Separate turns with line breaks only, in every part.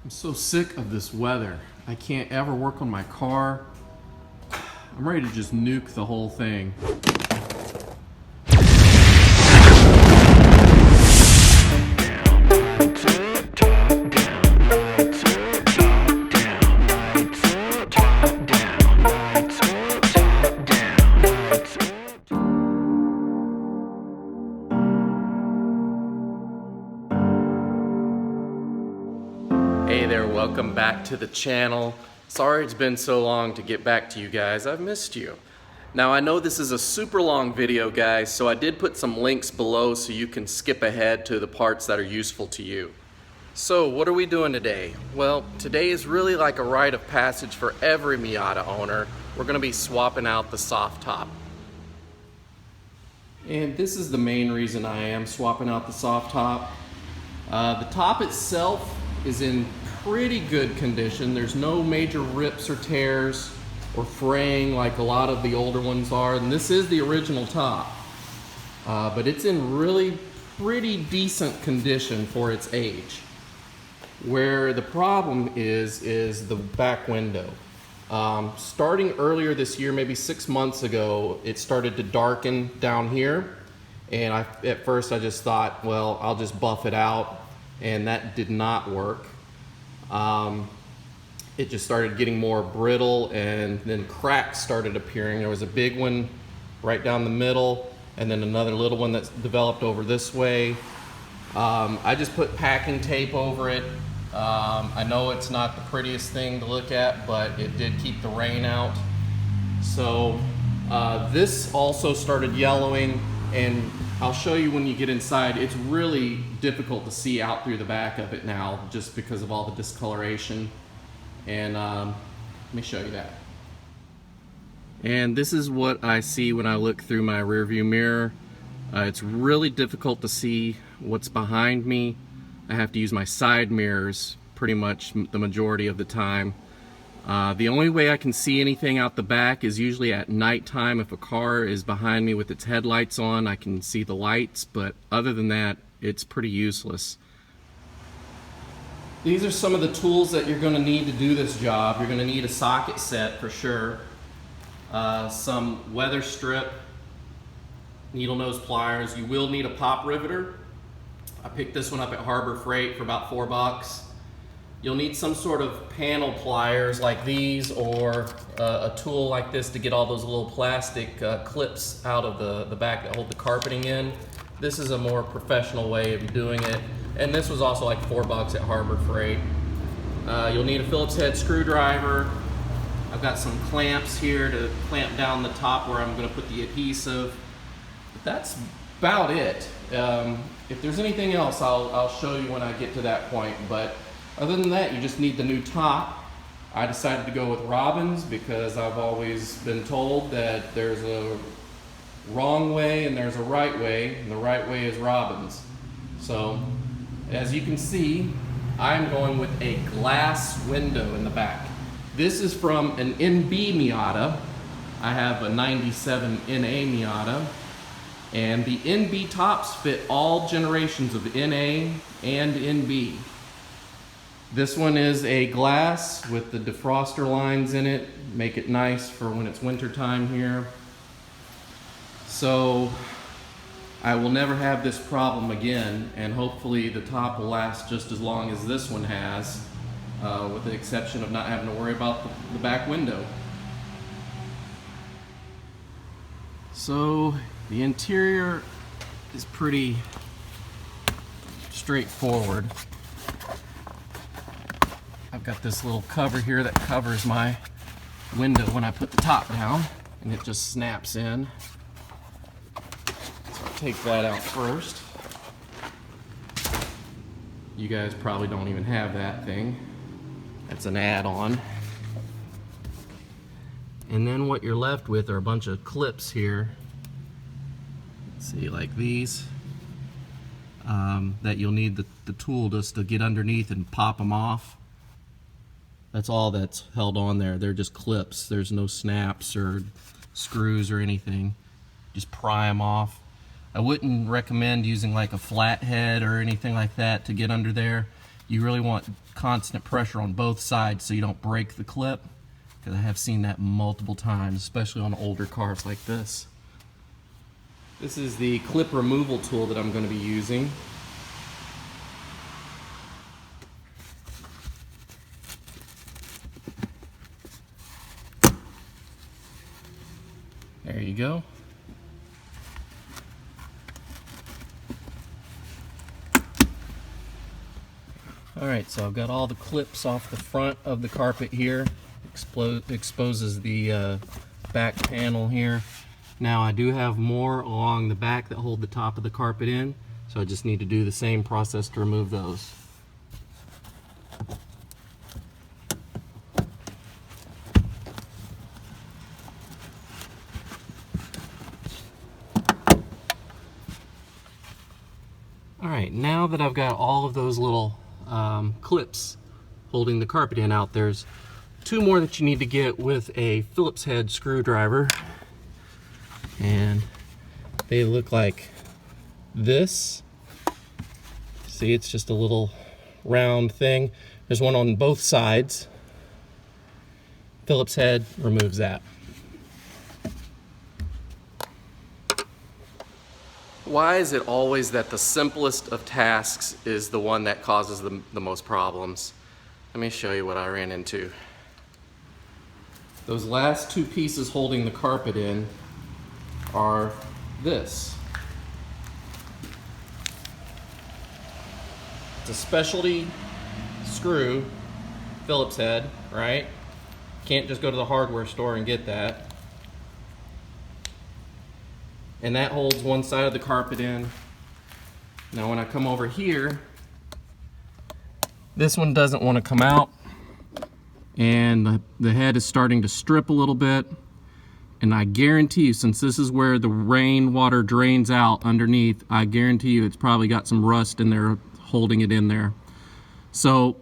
I'm so sick of this weather. I can't ever work on my car. I'm ready to just nuke the whole thing. Hey there, welcome back to the channel. Sorry it's been so long to get back to you guys. I've missed you. Now I know this is a super long video, guys, so I did put some links below so you can skip ahead to the parts that are useful to you. So what are we doing today? Well, today is really like a rite of passage for every Miata owner. We're gonna be swapping out the soft top. And this is the main reason I am swapping out the soft top. The top itself is in pretty good condition. There's no major rips or tears or fraying like a lot of the older ones are, and this is the original top, but it's in really pretty decent condition for its age. Where the problem is the back window. Starting earlier this year, maybe 6 months ago, it started to darken down here, and at first I just thought, well, I'll just buff it out, and that did not work. It just started getting more brittle, and then cracks started appearing. There was a big one right down the middle, and then another little one that's developed over this way. I just put packing tape over it. I know it's not the prettiest thing to look at, but it did keep the rain out. So this also started yellowing, and I'll show you when you get inside. It's really difficult to see out through the back of it now just because of all the discoloration. And let me show you that. And this is what I see when I look through my rearview mirror. It's really difficult to see what's behind me. I have to use my side mirrors pretty much the majority of the time. The only way I can see anything out the back is usually at nighttime. If a car is behind me with its headlights on, I can see the lights, but other than that, it's pretty useless. These are some of the tools that you're going to need to do this job. You're going to need a socket set for sure, some weather strip, needle nose pliers. You will need a pop riveter. I picked this one up at Harbor Freight for about $4. You'll need some sort of panel pliers like these, or a tool like this to get all those little plastic clips out of the back that hold the carpeting in. This is a more professional way of doing it, and this was also like $4 at Harbor Freight. You'll need a Phillips head screwdriver. I've got some clamps here to clamp down the top where I'm going to put the adhesive. But that's about it. If there's anything else, I'll show you when I get to that point, but other than that, you just need the new top. I decided to go with Robbins because I've always been told that there's a wrong way and there's a right way, and the right way is Robbins. So, as you can see, I'm going with a glass window in the back. This is from an NB Miata. I have a 97 NA Miata, and the NB tops fit all generations of NA and NB. This one is a glass with the defroster lines in it, make it nice for when it's winter time here. So I will never have this problem again, and hopefully the top will last just as long as this one has, with the exception of not having to worry about the back window. So the interior is pretty straightforward. I've got this little cover here that covers my window when I put the top down, and it just snaps in. So I'll take that out first. You guys probably don't even have that thing. That's an add-on. And then what you're left with are a bunch of clips here. Let's see, like these, that you'll need the tool just to get underneath and pop them off. That's all that's held on there. They're just clips. There's no snaps or screws or anything. Just pry them off. I wouldn't recommend using like a flathead or anything like that to get under there. you really want constant pressure on both sides so you don't break the clip, because I have seen that multiple times, especially on older cars like this. This is the clip removal tool that I'm going to be using. There you go. Alright, so I've got all the clips off the front of the carpet here. Exposes the back panel here. Now I do have more along the back that hold the top of the carpet in, so I just need to do the same process to remove those. Alright, now that I've got all of those little clips holding the carpet in out, there's two more that you need to get with a Phillips head screwdriver, and they look like this. See, it's just a little round thing. There's one on both sides. Phillips head removes that. Why is it always that the simplest of tasks is the one that causes the most problems? Let me show you what I ran into. Those last two pieces holding the carpet in are this. It's a specialty screw, Phillips head, right? Can't just go to the hardware store and get that. And that holds one side of the carpet in. Now when I come over here, this one doesn't want to come out, and the head is starting to strip a little bit, and I guarantee you, since this is where the rainwater drains out underneath, I guarantee you it's probably got some rust in there holding it in there. So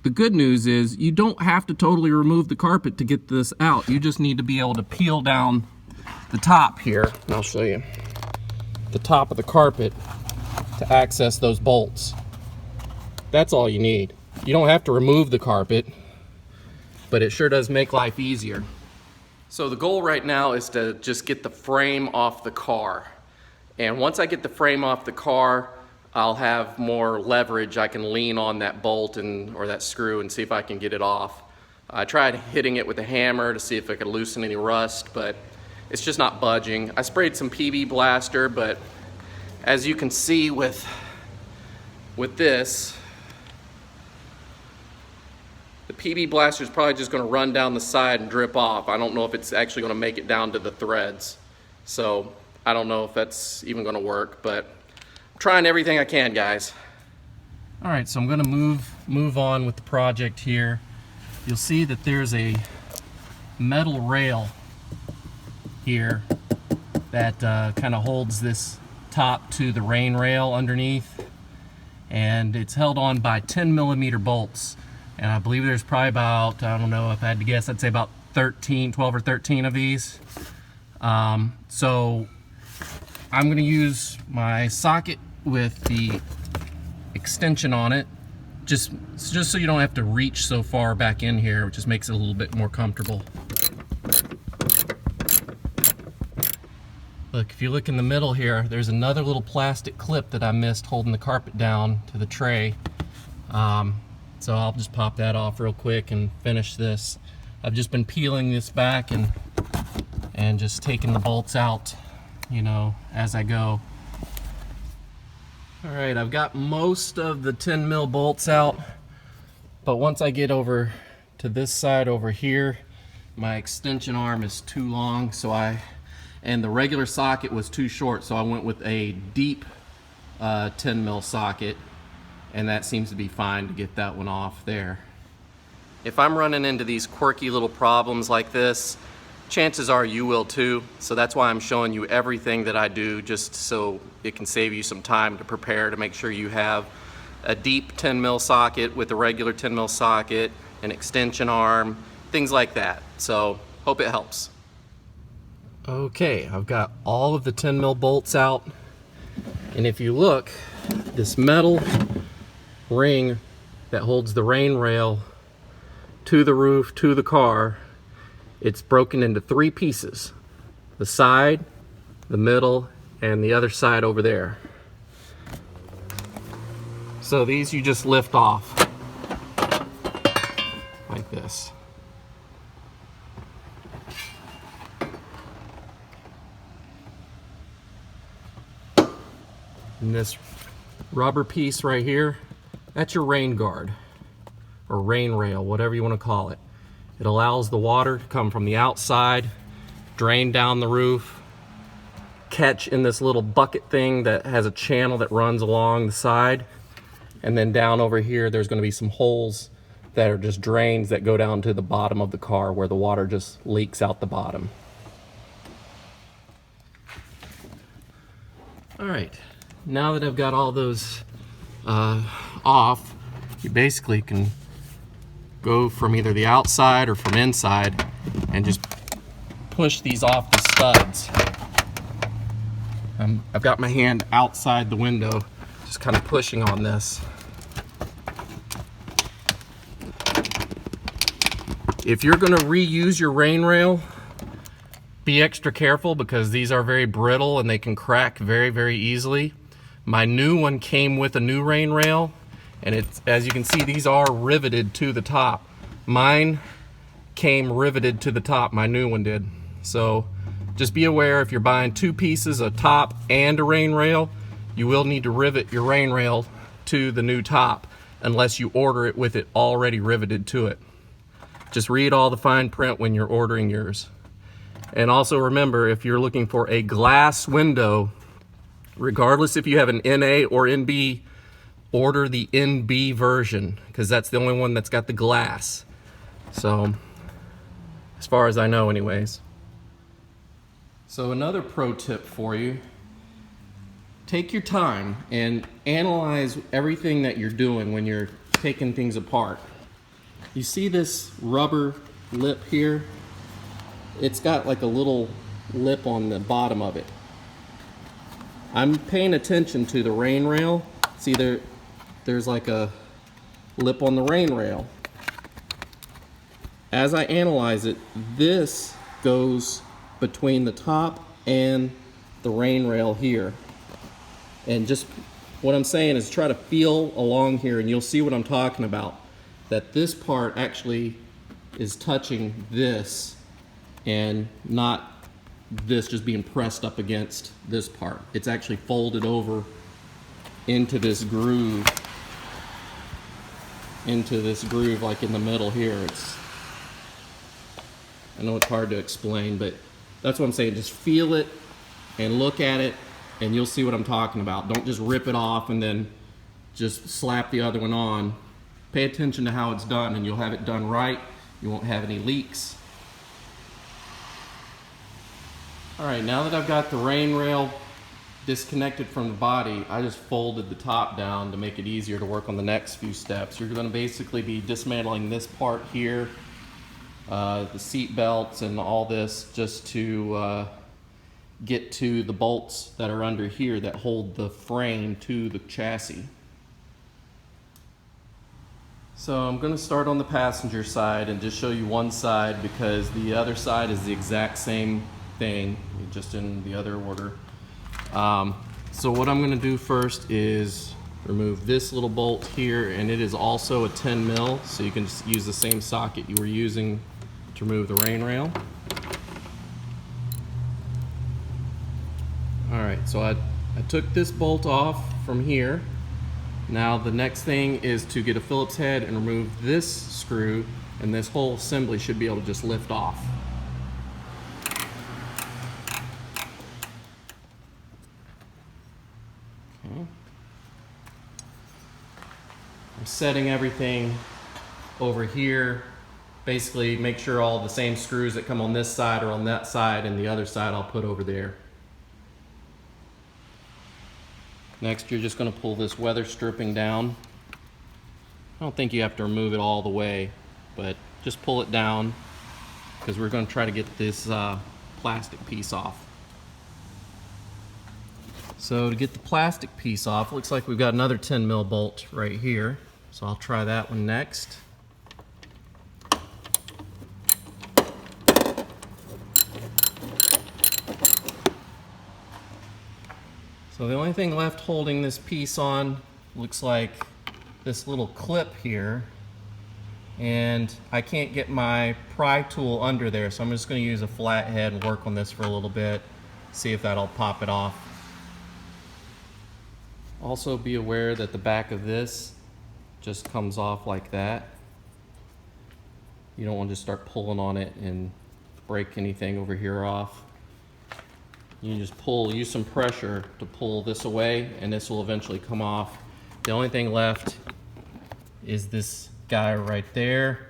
the good news is you don't have to totally remove the carpet to get this out. You just need to be able to peel down the top here, and I'll show you the top of the carpet to access those bolts. That's all you need. You don't have to remove the carpet, but it sure does make life easier. So the goal right now is to just get the frame off the car, and once I get the frame off the car, I'll have more leverage. I can lean on that bolt or that screw and see if I can get it off. I tried hitting it with a hammer to see if I could loosen any rust, but it's just not budging. I sprayed some PB Blaster, but as you can see with this, the PB Blaster is probably just going to run down the side and drip off. I don't know if it's actually going to make it down to the threads. So I don't know if that's even going to work, but I'm trying everything I can, guys. All right, so I'm going to move on with the project here. You'll see that there's a metal rail here that kind of holds this top to the rain rail underneath, and it's held on by 10mm bolts, and I believe there's probably about, I don't know, if I had to guess, I'd say about 12 or 13 of these. So I'm going to use my socket with the extension on it, just so you don't have to reach so far back in here. It just makes it a little bit more comfortable. Look, if you look in the middle here, there's another little plastic clip that I missed holding the carpet down to the tray. So I'll just pop that off real quick and finish this. I've just been peeling this back and just taking the bolts out, you know, as I go. All right, I've got most of the 10mm bolts out, but once I get over to this side over here, my extension arm is too long, and the regular socket was too short, so I went with a deep 10mm socket, and that seems to be fine to get that one off there. If I'm running into these quirky little problems like this, chances are you will too, so that's why I'm showing you everything that I do, just so it can save you some time to prepare, to make sure you have a deep 10mm socket with a regular 10mm socket, an extension arm, things like that. So hope it helps. Okay, I've got all of the 10mm bolts out, and if you look, this metal ring that holds the rain rail to the roof, to the car, it's broken into 3 pieces. The side, the middle, and the other side over there. So these you just lift off like this. And this rubber piece right here, that's your rain guard or rain rail, whatever you want to call it. It allows the water to come from the outside, drain down the roof, catch in this little bucket thing that has a channel that runs along the side, and then down over here there's going to be some holes that are just drains that go down to the bottom of the car where the water just leaks out the bottom. All right, now that I've got all those off, you basically can go from either the outside or from inside and just push these off the studs. I've got my hand outside the window, just kind of pushing on this. If you're going to reuse your rain rail, be extra careful because these are very brittle and they can crack very, very easily. My new one came with a new rain rail, and it's, as you can see, these are riveted to the top. Mine came riveted to the top, my new one did. So just be aware, if you're buying 2 pieces, a top and a rain rail, you will need to rivet your rain rail to the new top unless you order it with it already riveted to it. Just read all the fine print when you're ordering yours. And also remember, if you're looking for a glass window, regardless if you have an NA or NB, order the NB version because that's the only one that's got the glass. So, as far as I know anyways. So another pro tip for you, take your time and analyze everything that you're doing when you're taking things apart. You see this rubber lip here? It's got like a little lip on the bottom of it. I'm paying attention to the rain rail. See, there's like a lip on the rain rail. As I analyze it, this goes between the top and the rain rail here. And just what I'm saying is try to feel along here and you'll see what I'm talking about. That this part actually is touching this and not this just being pressed up against this part. It's actually folded over into this groove like in the middle here. I know it's hard to explain, but that's what I'm saying. Just feel it and look at it and you'll see what I'm talking about. Don't just rip it off and then just slap the other one on. Pay attention to how it's done and you'll have it done right. You won't have any leaks. All right, now that I've got the rain rail disconnected from the body, I just folded the top down to make it easier to work on the next few steps. You're going to basically be dismantling this part here, the seat belts and all this, just to get to the bolts that are under here that hold the frame to the chassis. So I'm going to start on the passenger side and just show you one side because the other side is the exact same thing, just in the other order. So what I'm going to do first is remove this little bolt here, and it is also a 10 mil, so you can just use the same socket you were using to remove the rain rail. Alright, so I took this bolt off from here. Now the next thing is to get a Phillips head and remove this screw, and this whole assembly should be able to just lift off. Okay. I'm setting everything over here. Basically make sure all the same screws that come on this side are on that side, and the other side I'll put over there. Next, you're just going to pull this weather stripping down. I don't think you have to remove it all the way, but just pull it down because we're going to try to get this plastic piece off. So to get the plastic piece off, looks like we've got another 10 mil bolt right here. So I'll try that one next. So the only thing left holding this piece on looks like this little clip here, and I can't get my pry tool under there, so I'm just going to use a flathead and work on this for a little bit, see if that'll pop it off. Also be aware that the back of this just comes off like that. You don't want to just start pulling on it and break anything over here off. You just pull, use some pressure to pull this away, and this will eventually come off. The only thing left is this guy right there.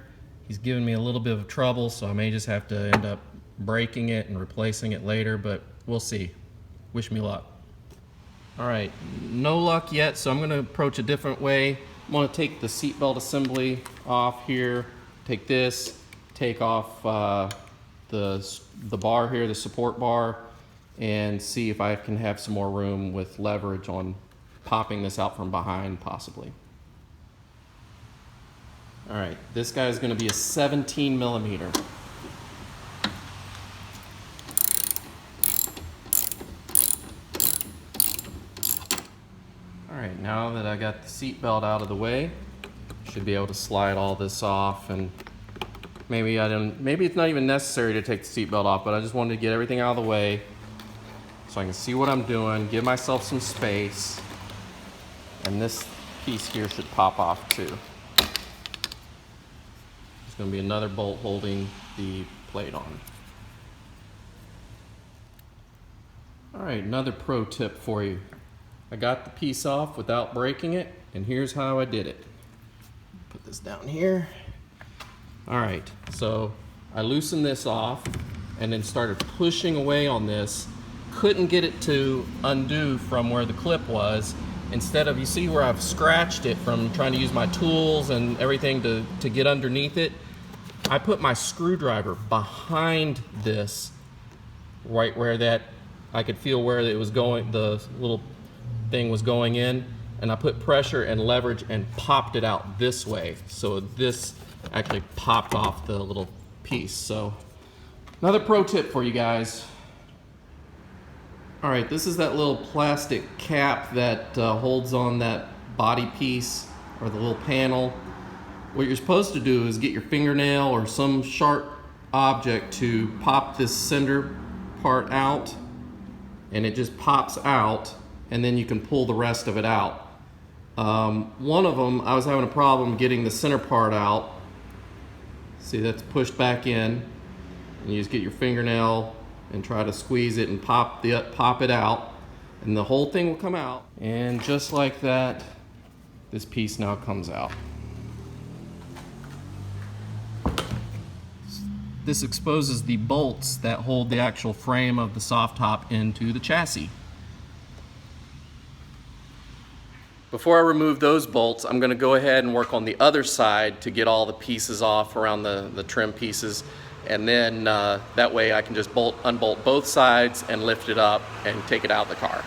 He's giving me a little bit of trouble, so I may just have to end up breaking it and replacing it later, but we'll see. Wish me luck. All right, no luck yet, so I'm gonna approach a different way. I'm gonna take the seatbelt assembly off here, take this, take off the bar here, the support bar, and see if I can have some more room with leverage on popping this out from behind, possibly. All right, this guy is going to be a 17 millimeter. All right, now that I got the seat belt out of the way, should be able to slide all this off, and maybe it's not even necessary to take the seat belt off, but I just wanted to get everything out of the way so I can see what I'm doing, give myself some space, and this piece here should pop off too. There's going to be another bolt holding the plate on. All right, another pro tip for you. I got the piece off without breaking it, and here's how I did it. Put this down here. All right, so I loosened this off and then started pushing away on this. Couldn't get it to undo from where the clip was. Instead of, you see where I've scratched it from trying to use my tools and everything to get underneath it, I put my screwdriver behind this, right where that, I could feel where it was going, the little thing was going in, and I put pressure and leverage and popped it out this way. So this actually popped off the little piece. So another pro tip for you guys. All right, this is that little plastic cap that holds on that body piece or the little panel. What you're supposed to do is get your fingernail or some sharp object to pop this center part out, and it just pops out, and then you can pull the rest of it out. One of them, I was having a problem getting the center part out. See, that's pushed back in, and you just get your fingernail and try to squeeze it and pop it out, and the whole thing will come out. And just like that, this piece now comes out. This exposes the bolts that hold the actual frame of the soft top into the chassis. Before I remove those bolts, I'm going to go ahead and work on the other side to get all the pieces off around the trim pieces. And then that way I can just unbolt both sides and lift it up and take it out of the car.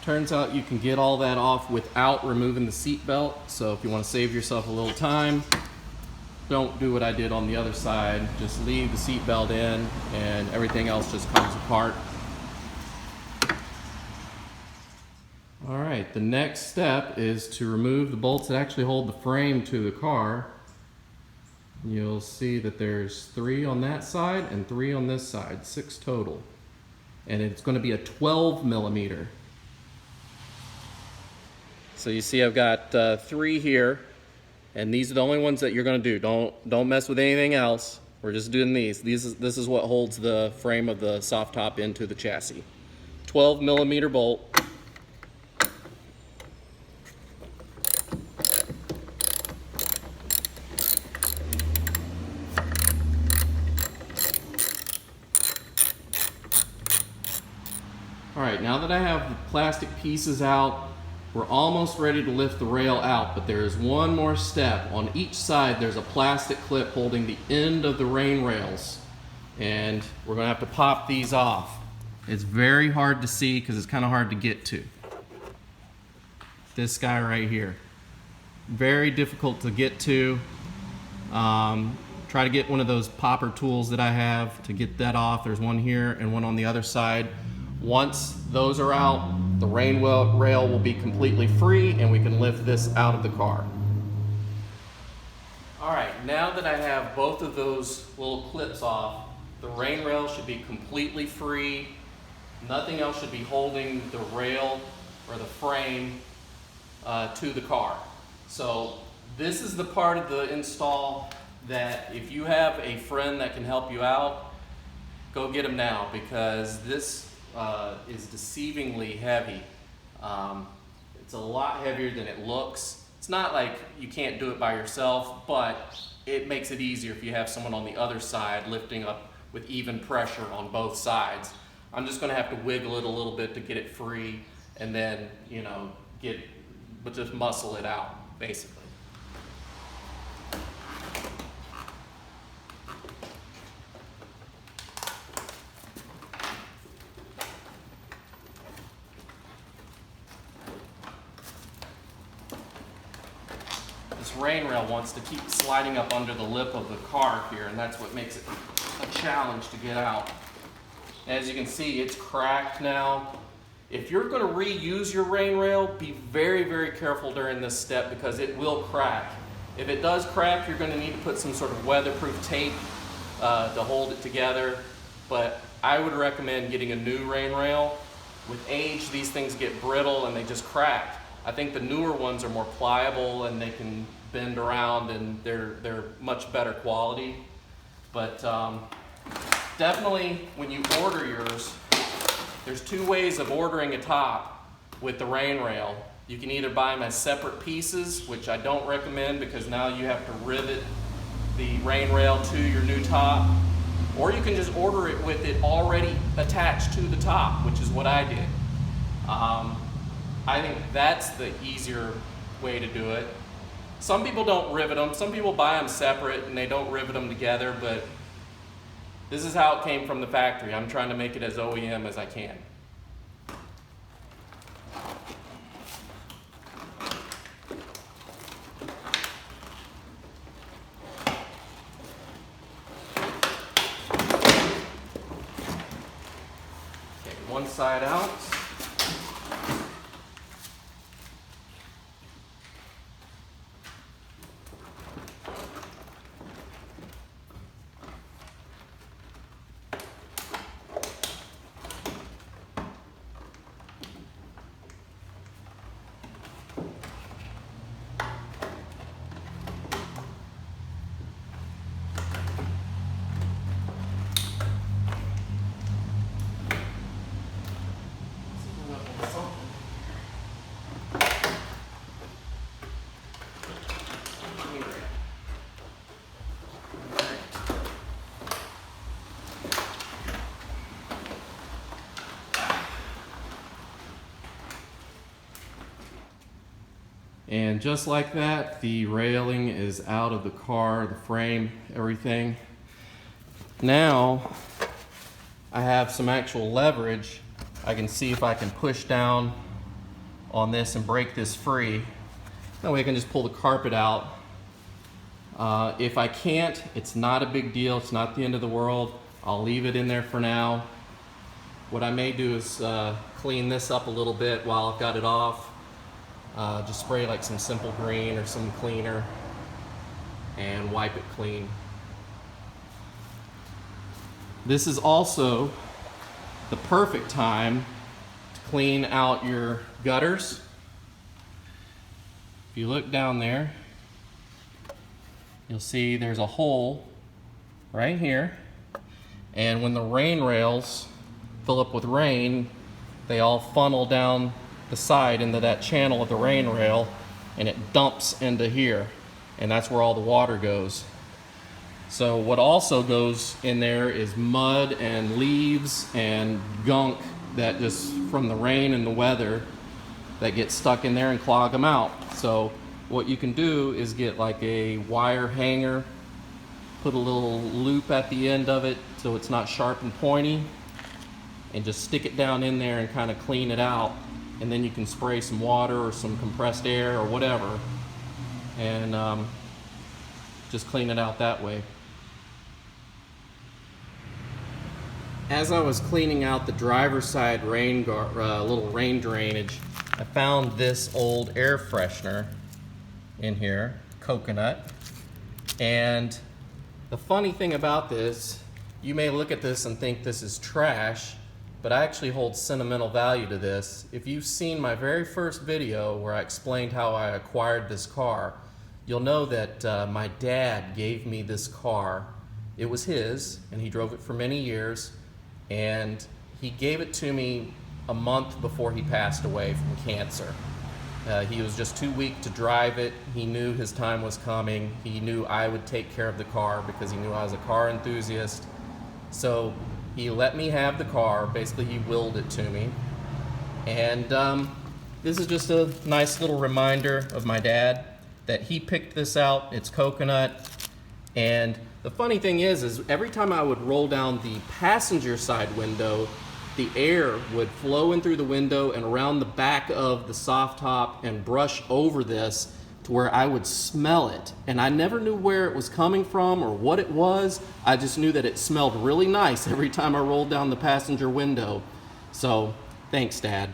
Turns out you can get all that off without removing the seat belt. So if you want to save yourself a little time, don't do what I did on the other side. Just leave the seat belt in and everything else just comes apart. All right, the next step is to remove the bolts that actually hold the frame to the car. You'll see that there's 3 on that side and 3 on this side, 6 total. And it's going to be a 12 millimeter. So you see I've got 3 here, and these are the only ones that you're going to do. Don't mess with anything else. We're just doing these. This is what holds the frame of the soft top into the chassis. 12 millimeter bolt. All right, now that I have the plastic pieces out, we're almost ready to lift the rail out, but there is one more step. On each side, there's a plastic clip holding the end of the rain rails, and we're gonna have to pop these off. It's very hard to see because it's kind of hard to get to. This guy right here. very difficult to get to. Try to get one of those popper tools that I have to get that off. There's one here and one on the other side. Once those are out, the rain rail will be completely free and we can lift this out of the car. All right, now that I have both of those little clips off, the rain rail should be completely free. Nothing else should be holding the rail or the frame to the car. So this is the part of the install that if you have a friend that can help you out, go get them now, because this is deceivingly heavy. It's a lot heavier than it looks. It's not like you can't do it by yourself, but it makes it easier if you have someone on the other side lifting up with even pressure on both sides. I'm just going to have to wiggle it a little bit to get it free, and then, you know, just muscle it out, basically. This rain rail wants to keep sliding up under the lip of the car here, and that's what makes it a challenge to get out. As you can see, it's cracked now. If you're going to reuse your rain rail, be very, very careful during this step, because it will crack. If it does crack, you're going to need to put some sort of weatherproof tape to hold it together. But I would recommend getting a new rain rail. With age, these things get brittle and they just crack. I think the newer ones are more pliable and they can bend around, and they're much better quality. But definitely when you order yours, there's two ways of ordering a top with the rain rail. You can either buy them as separate pieces, which I don't recommend because now you have to rivet the rain rail to your new top, or you can just order it with it already attached to the top, which is what I did. I think that's the easier way to do it. Some people don't rivet them. Some people buy them separate and they don't rivet them together, but this is how it came from the factory. I'm trying to make it as OEM as I can. Okay, one side out. And just like that, the railing is out of the car, the frame, everything. Now, I have some actual leverage. I can see if I can push down on this and break this free. That way I can just pull the carpet out. If I can't, it's not a big deal. It's not the end of the world. I'll leave it in there for now. What I may do is clean this up a little bit while I've got it off. Just spray like some simple green or some cleaner and wipe it clean. This is also the perfect time to clean out your gutters. If you look down there, you'll see there's a hole right here, and when the rain rails fill up with rain, they all funnel down the side into that channel of the rain rail, and it dumps into here, and that's where all the water goes. So what also goes in there is mud and leaves and gunk that just from the rain and the weather that gets stuck in there and clog them out. So what you can do is get like a wire hanger, put a little loop at the end of it so it's not sharp and pointy, and just stick it down in there and kind of clean it out. And then you can spray some water or some compressed air or whatever, and just clean it out that way. As I was cleaning out the driver's side little rain drainage, I found this old air freshener in here, coconut. And the funny thing about this, you may look at this and think this is trash, but I actually hold sentimental value to this. If you've seen my very first video where I explained how I acquired this car, you'll know that my dad gave me this car. It was his, and he drove it for many years, and he gave it to me a month before he passed away from cancer. He was just too weak to drive it. He knew his time was coming. He knew I would take care of the car because he knew I was a car enthusiast. So he let me have the car. Basically, he willed it to me. And this is just a nice little reminder of my dad that he picked this out. It's coconut. And the funny thing is every time I would roll down the passenger side window, the air would flow in through the window and around the back of the soft top and brush over this to where I would smell it. And I never knew where it was coming from or what it was. I just knew that it smelled really nice every time I rolled down the passenger window. So thanks, Dad.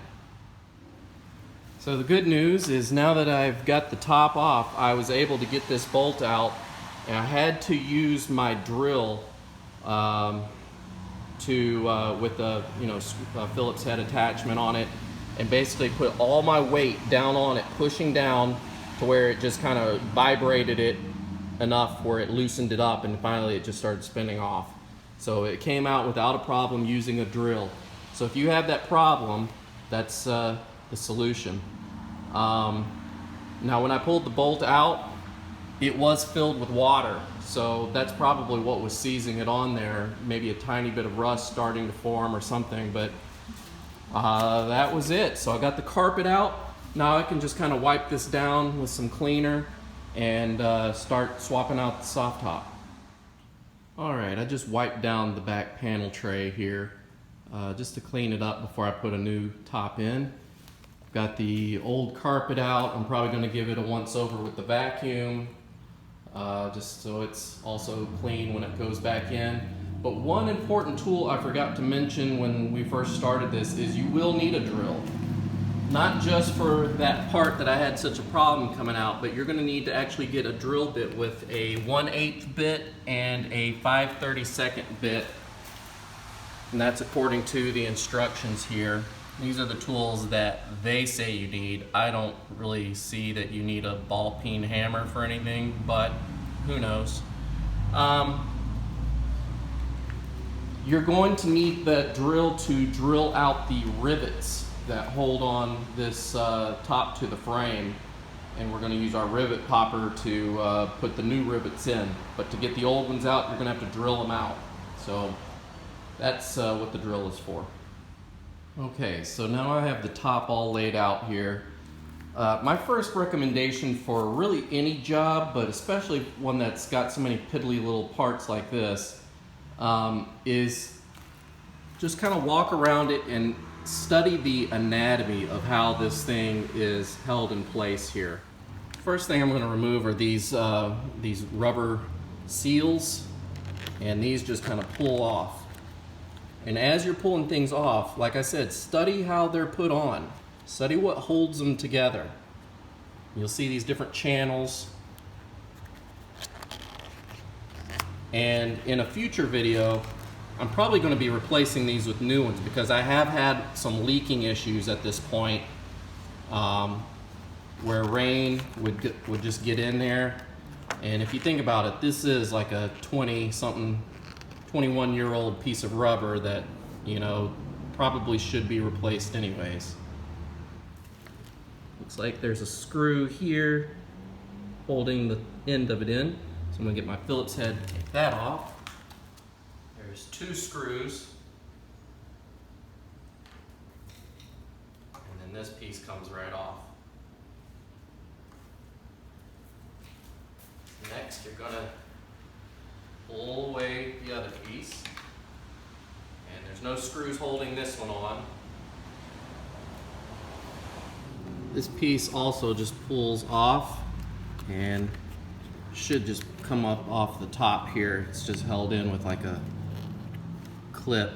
So the good news is now that I've got the top off, I was able to get this bolt out, and I had to use my drill with a Phillips head attachment on it, and basically put all my weight down on it, pushing down to where it just kind of vibrated it enough where it loosened it up, and finally it just started spinning off. So it came out without a problem using a drill. So if you have that problem, that's the solution. Now when I pulled the bolt out, it was filled with water, so that's probably what was seizing it on there. Maybe a tiny bit of rust starting to form or something, but that was it. So I got the carpet out. Now I can just kind of wipe this down with some cleaner and start swapping out the soft top. All right, I just wiped down the back panel tray here just to clean it up before I put a new top in. Got the old carpet out. I'm probably going to give it a once over with the vacuum, just so it's also clean when it goes back in. But one important tool I forgot to mention when we first started this is you will need a drill. Not just for that part that I had such a problem coming out, but you're going to need to actually get a drill bit with a 1/8 bit and a 5/32 bit. And that's according to the instructions here. These are the tools that they say you need. I don't really see that you need a ball peen hammer for anything, but who knows. You're going to need that drill to drill out the rivets that hold on this top to the frame. And we're going to use our rivet popper to put the new rivets in. But to get the old ones out, you're going to have to drill them out. So that's what the drill is for. Okay, so now I have the top all laid out here. My first recommendation for really any job, but especially one that's got so many piddly little parts like this, is just kind of walk around it and study the anatomy of how this thing is held in place here. First thing I'm going to remove are these rubber seals, and these just kind of pull off. And as you're pulling things off, like I said, study how they're put on. Study what holds them together. You'll see these different channels. And in a future video, I'm probably going to be replacing these with new ones because I have had some leaking issues at this point where rain would just get in there. And if you think about it, this is like a 21-year-old piece of rubber that, you know, probably should be replaced anyways. Looks like there's a screw here holding the end of it in. So I'm gonna get my Phillips head to take that off. There's 2 screws. And then this piece comes right off. Next, you're gonna pull away the other piece, and there's no screws holding this one on. This piece also just pulls off, and should just come up off the top here. It's just held in with like a clip,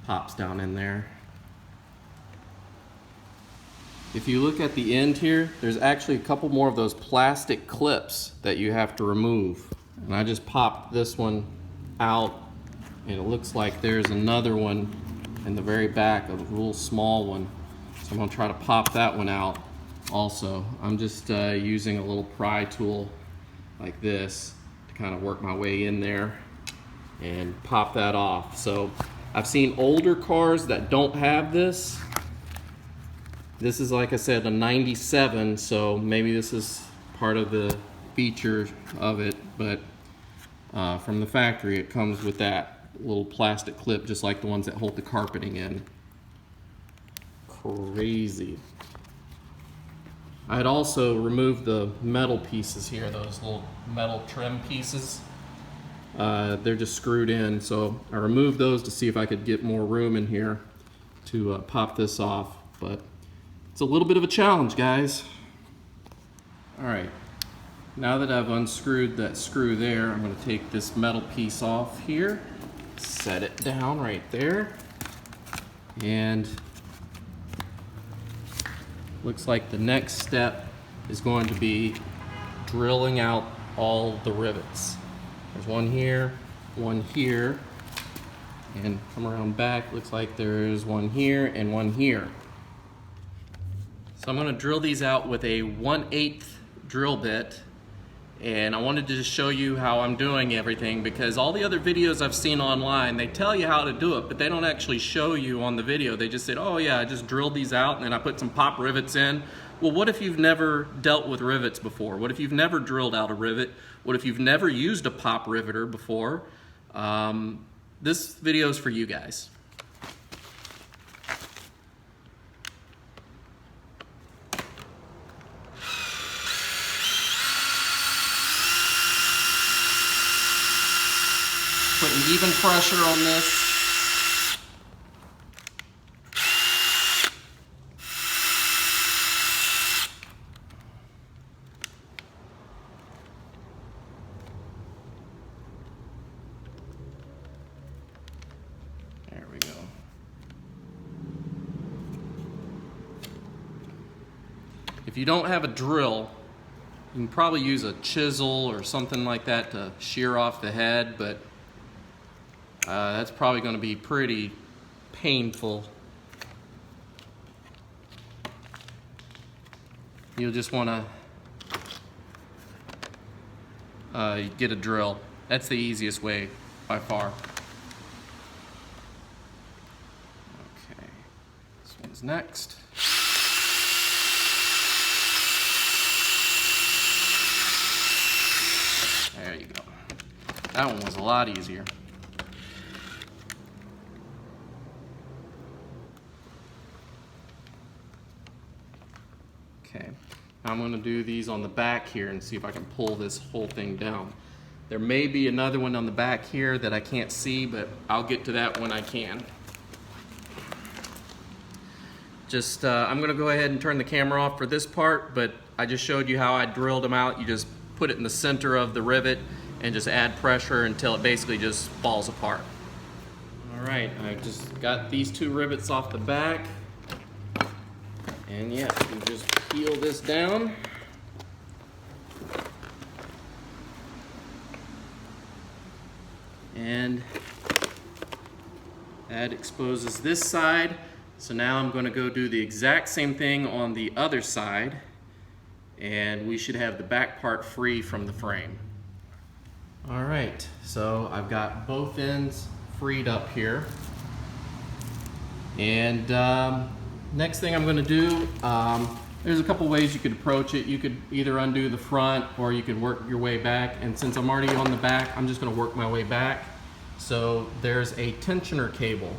pops down in there. If you look at the end here, there's actually a couple more of those plastic clips that you have to remove. And I just popped this one out, and it looks like there's another one in the very back, a real small one. So I'm gonna try to pop that one out also. I'm just using a little pry tool like this to kind of work my way in there and pop that off. So I've seen older cars that don't have this. This is, like I said, a 97, so maybe this is part of the feature of it, but from the factory it comes with that little plastic clip, just like the ones that hold the carpeting in. Crazy. I had also removed the metal pieces here, those little metal trim pieces. They're just screwed in, so I removed those to see if I could get more room in here to pop this off, but it's a little bit of a challenge, guys. All right, now that I've unscrewed that screw there, I'm going to take this metal piece off here, set it down right there, and looks like the next step is going to be drilling out all the rivets. There's one here, and come around back, looks like there's one here and one here. So I'm going to drill these out with a 1/8 drill bit, and I wanted to just show you how I'm doing everything, because all the other videos I've seen online, they tell you how to do it, but they don't actually show you on the video. They just said, oh yeah, I just drilled these out and then I put some pop rivets in. Well, what if you've never dealt with rivets before? What if you've never drilled out a rivet? What if you've never used a pop riveter before? This video is for you guys. Putting even pressure on this. There we go. If you don't have a drill, you can probably use a chisel or something like that to shear off the head, but that's probably going to be pretty painful. You'll just want to get a drill. That's the easiest way by far. Okay, this one's next. There you go. That one was a lot easier. Okay, I'm going to do these on the back here and see if I can pull this whole thing down. There may be another one on the back here that I can't see, but I'll get to that when I can. Just, I'm going to go ahead and turn the camera off for this part, but I just showed you how I drilled them out. You just put it in the center of the rivet and just add pressure until it basically just falls apart. All right, I just got these two rivets off the back. And yeah, you just peel this down. And that exposes this side. So now I'm going to go do the exact same thing on the other side, and we should have the back part free from the frame. All right, so I've got both ends freed up here. And next thing I'm going to do, there's a couple ways you could approach it. You could either undo the front or you could work your way back. And since I'm already on the back, I'm just going to work my way back. So there's a tensioner cable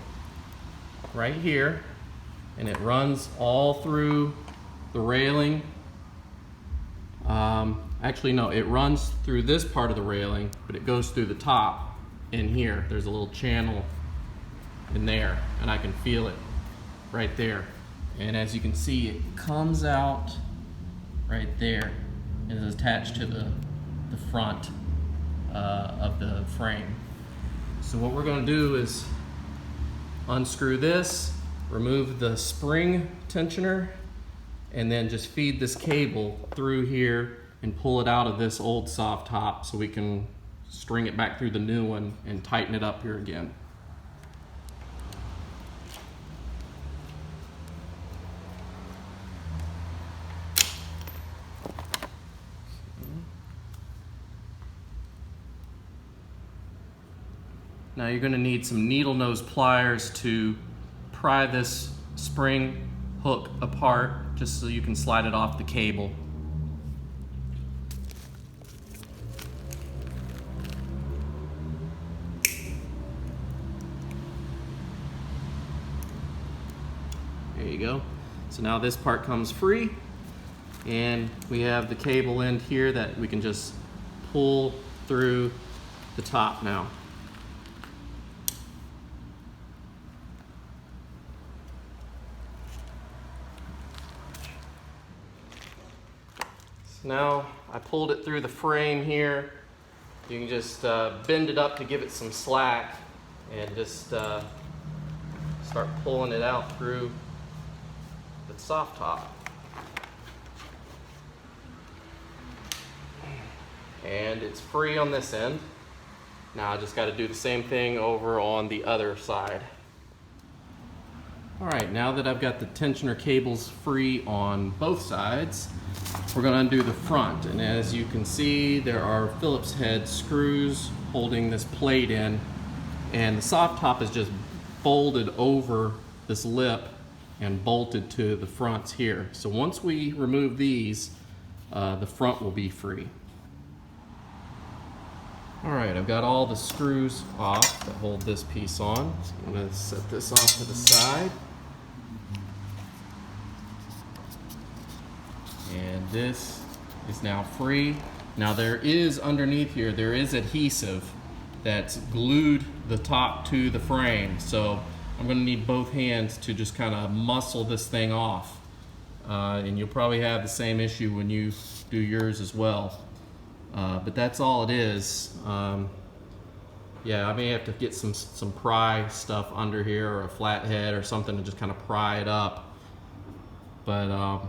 right here, and it runs all through the railing. Actually, no, it runs through this part of the railing, but it goes through the top in here. There's a little channel in there, and I can feel it right there. And as you can see, it comes out right there. is attached to the front of the frame. So what we're going to do is unscrew this, remove the spring tensioner, and then just feed this cable through here and pull it out of this old soft top so we can string it back through the new one and tighten it up here again. Now you're going to need some needle nose pliers to pry this spring hook apart, just so you can slide it off the cable. There you go. So now this part comes free, and we have the cable end here that we can just pull through the top now. Now I pulled it through the frame here. You can just bend it up to give it some slack and just start pulling it out through the soft top. And it's free on this end. Now I just got to do the same thing over on the other side. Alright, now that I've got the tensioner cables free on both sides, we're going to undo the front. And as you can see, there are Phillips head screws holding this plate in, and the soft top is just folded over this lip and bolted to the fronts here. So once we remove these, the front will be free. Alright, I've got all the screws off that hold this piece on. So I'm going to set this off to the side. And this is now free. Now there is underneath here, there is adhesive that's glued the top to the frame. So I'm going to need both hands to just kind of muscle this thing off. And you'll probably have the same issue when you do yours as well. But that's all it is. Yeah, I may have to get some pry stuff under here, or a flathead or something to just kind of pry it up. But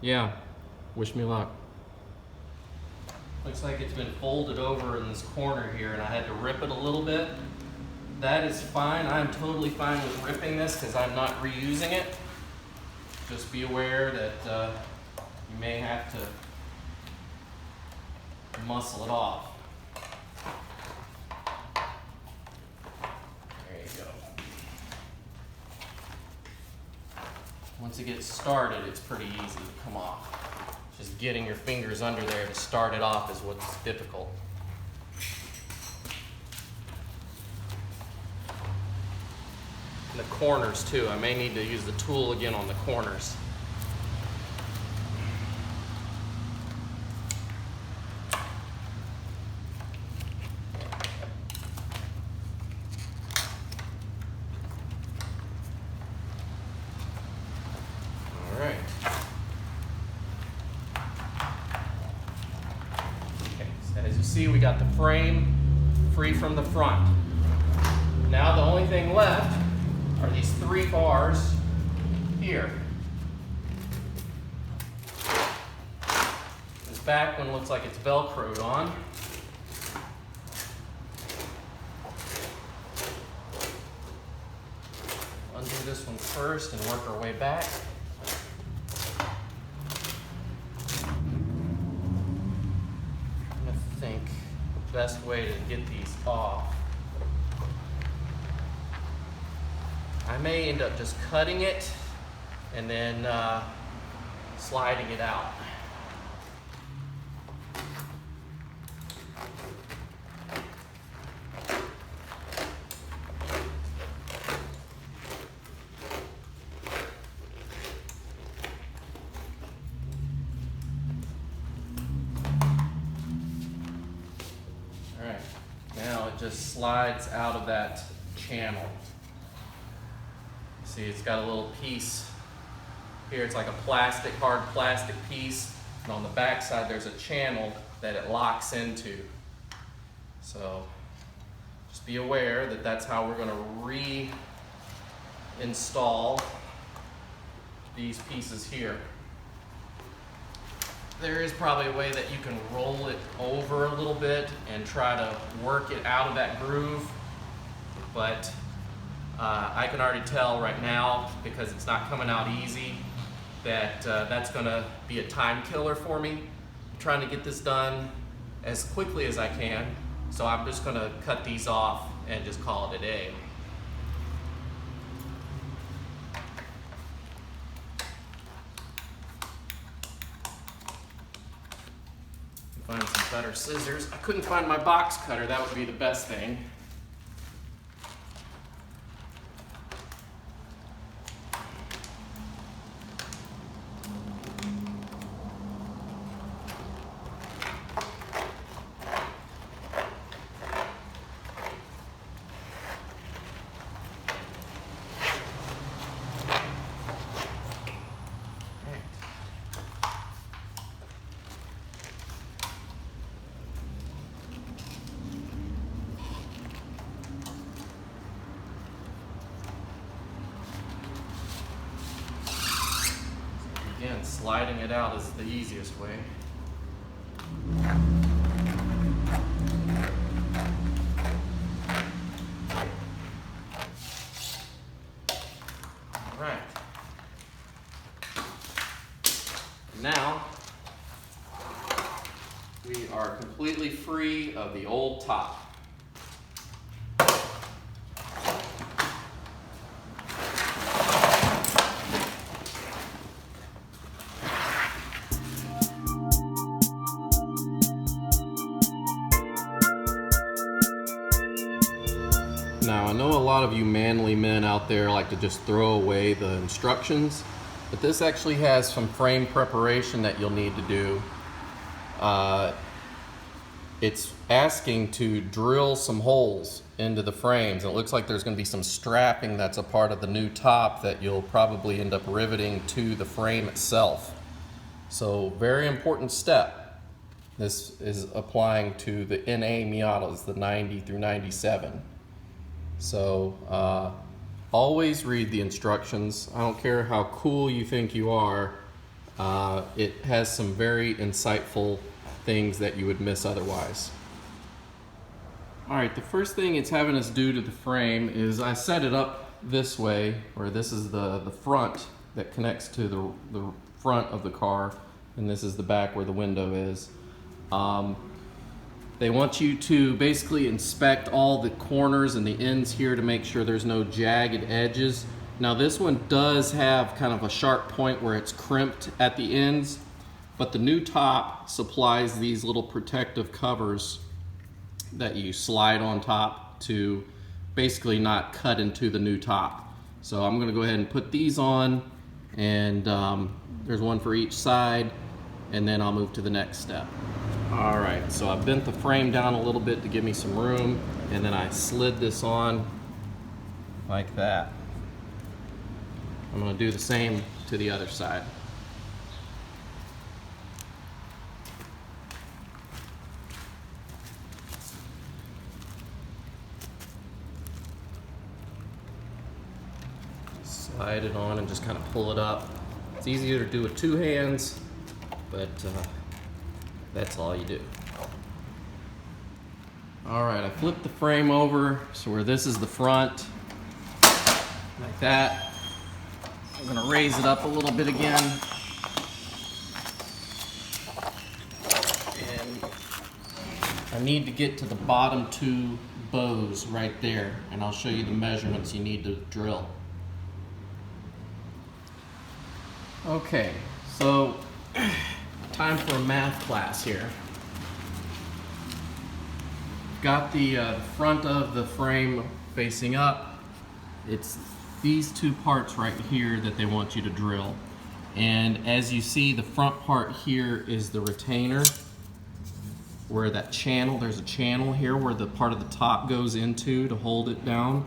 yeah, wish me luck. Looks like it's been folded over in this corner here, and I had to rip it a little bit. That is fine. I'm totally fine with ripping this because I'm not reusing it. Just be aware that you may have to muscle it off. There you go. Once it gets started, it's pretty easy to come off. Just getting your fingers under there to start it off is what's difficult. And the corners too. I may need to use the tool again on the corners. See, we got the frame free from the front. Now the only thing left are these 3 bars here. This back one looks like it's Velcroed on. Undo this one first and work our way back. Best way to get these off. I may end up just cutting it and then sliding it out. Just slides out of that channel. See, it's got a little piece here. It's like a plastic, hard plastic piece And on the back side, there's a channel that it locks into. So just be aware that that's how we're going to reinstall these pieces here. There is probably a way that you can roll it over a little bit and try to work it out of that groove, but I can already tell right now, because it's not coming out easy, that that's going to be a time killer for me. I'm trying to get this done as quickly as I can, so I'm just going to cut these off and just call it a day. Find some better scissors. I couldn't find my box cutter. That would be the best thing. Again, sliding it out is the easiest way. All right. Now, we are completely free of the old top. Now, I know a lot of you manly men out there like to just throw away the instructions, but this actually has some frame preparation that you'll need to do. It's asking to drill some holes into the frames. And it looks like there's going to be some strapping that's a part of the new top that you'll probably end up riveting to the frame itself. So, very important step. This is applying to the NA Miatas, the 90 through 97. So always read the instructions. I don't care how cool you think you are. It has some very insightful things that you would miss otherwise. All right, the first thing it's having us do to the frame is I set it up this way, where this is the front that connects to the front of the car, and this is the back where the window is. They want you to basically inspect all the corners and the ends here to make sure there's no jagged edges. Now this one does have kind of a sharp point where it's crimped at the ends, but the new top supplies these little protective covers that you slide on top to basically not cut into the new top. So I'm going to go ahead and put these on, and there's one for each side, and then I'll move to the next step. All right, so I bent the frame down a little bit to give me some room, and then I slid this on like that. I'm going to do the same to the other side. Slide it on and just kind of pull it up. It's easier to do with two hands, but that's all you do. All right, I flipped the frame over so where this is the front, like that. I'm gonna raise it up a little bit again. And I need to get to the bottom two bows right there, and I'll show you the measurements you need to drill. Okay, so time for a math class here. Got the front of the frame facing up. It's these two parts right here that they want you to drill. And as you see, the front part here is the retainer, where that channel, there's a channel here where the part of the top goes into to hold it down.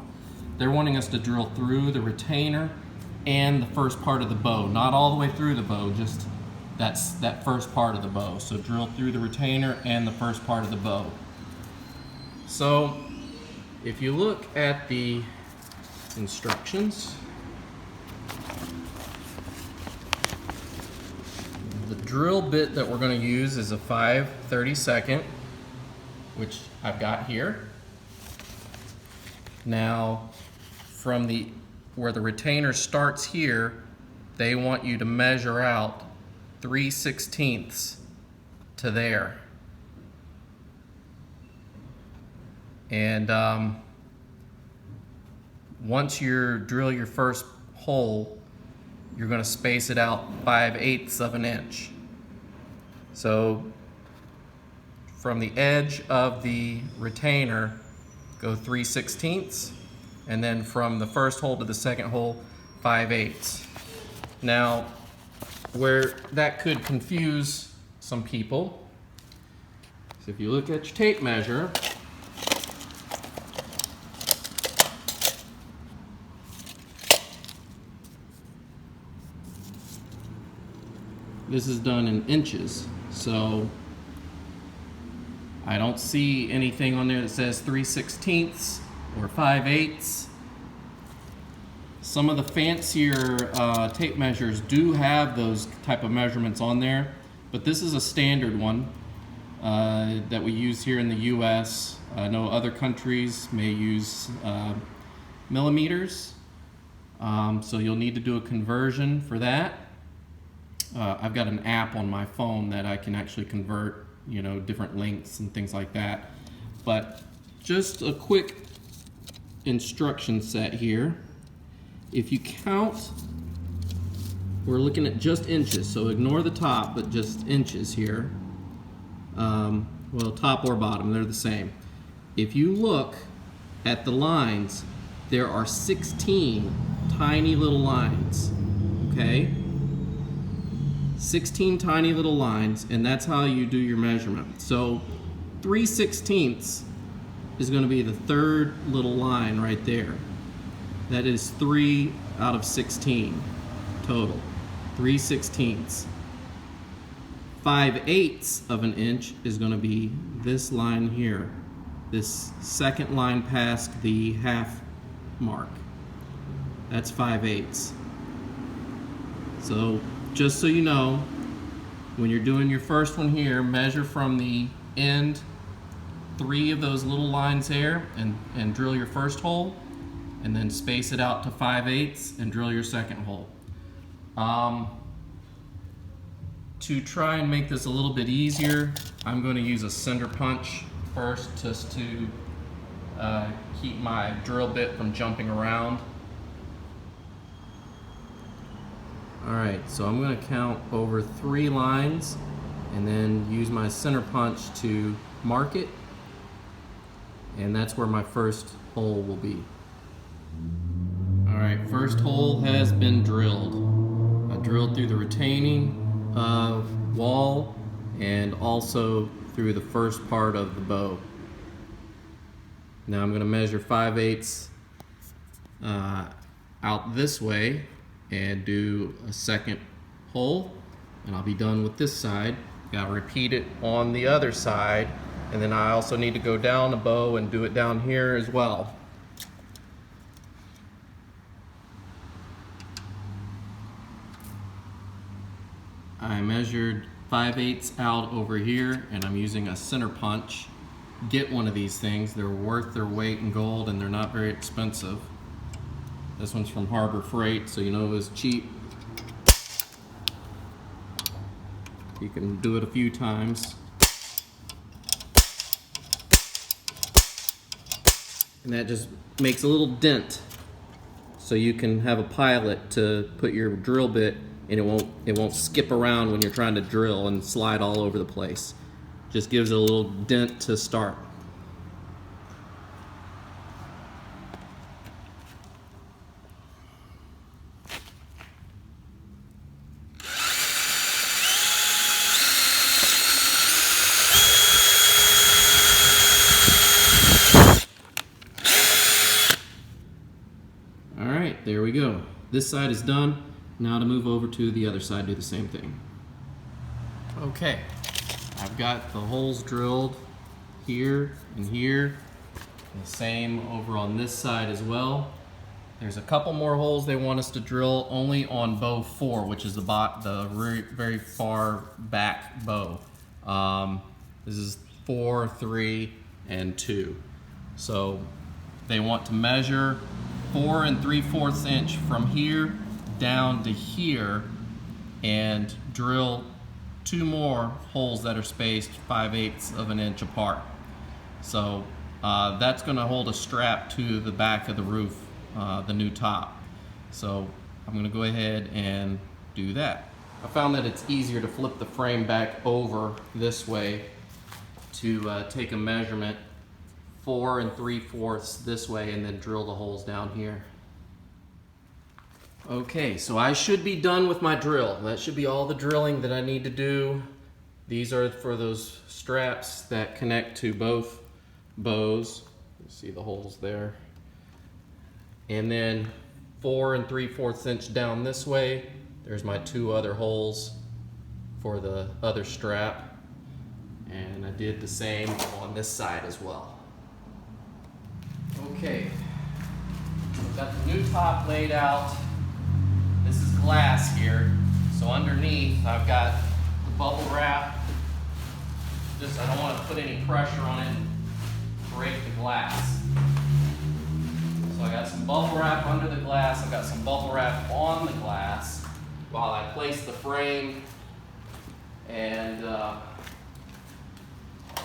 They're wanting us to drill through the retainer and the first part of the bow. Not all the way through the bow, just That's that first part of the bow. So drill through the retainer and the first part of the bow. So if you look at the instructions, the drill bit that we're going to use is a 5/32, which I've got here. Now, from where the retainer starts here, they want you to measure out 3/16 to there. And once you drill your first hole, you're going to space it out 5/8 of an inch. So from the edge of the retainer, go 3/16, and then from the first hole to the second hole, 5/8. Now, where that could confuse some people, so if you look at your tape measure, this is done in inches, so I don't see anything on there that says 3/16 or 5/8. Some of the fancier tape measures do have those type of measurements on there, but this is a standard one that we use here in the US. I know other countries may use millimeters, so you'll need to do a conversion for that. I've got an app on my phone that I can actually convert, you know, different lengths and things like that. But just a quick instruction set here. If you count, we're looking at just inches, so ignore the top, but just inches here. Well, top or bottom, they're the same. If you look at the lines, there are 16 tiny little lines, okay? 16 tiny little lines, and that's how you do your measurement. So 3/16 is going to be the third little line right there. That is 3 out of 16 total. 3/16. 5/8 of an inch is going to be this line here. This second line past the half mark. That's 5/8. So just so you know, when you're doing your first one here, measure from the end 3 of those little lines there and drill your first hole, and then space it out to 5/8 and drill your second hole. To try and make this a little bit easier, I'm going to use a center punch first, just to keep my drill bit from jumping around. Alright, so I'm going to count over 3 lines and then use my center punch to mark it, and that's where my first hole will be. Alright, first hole has been drilled. I drilled through the retaining wall and also through the first part of the bow. Now I'm going to measure 5/8 out this way and do a second hole, and I'll be done with this side. Got to repeat it on the other side, and then I also need to go down the bow and do it down here as well. I measured 5/8 out over here, and I'm using a center punch. Get one of these things. They're worth their weight in gold, and they're not very expensive. This one's from Harbor Freight, so you know it was cheap. You can do it a few times. And that just makes a little dent, so you can have a pilot to put your drill bit, and it won't skip around when you're trying to drill and slide all over the place. Just gives it a little dent to start. There we go. This side is done. Now to move over to the other side, do the same thing. Okay, I've got the holes drilled here and here. The same over on this side as well. There's a couple more holes they want us to drill only on bow 4, which is the very far back bow. This is 4, 3, and 2. So they want to measure 4 3/4 inch from here down to here and drill 2 more holes that are spaced 5/8 of an inch apart. So that's going to hold a strap to the back of the roof, the new top. So I'm going to go ahead and do that. I found that it's easier to flip the frame back over this way to take a measurement 4 3/4 this way and then drill the holes down here. Okay, so I should be done with my drill. That should be all the drilling that I need to do. These are for those straps that connect to both bows. You see the holes there. And then 4 3/4 inch down this way, there's my 2 other holes for the other strap. And I did the same on this side as well. Okay, I've got the new top laid out. This is glass here. So underneath I've got the bubble wrap. I don't want to put any pressure on it and break the glass. So I got some bubble wrap under the glass. I've got some bubble wrap on the glass while I place the frame and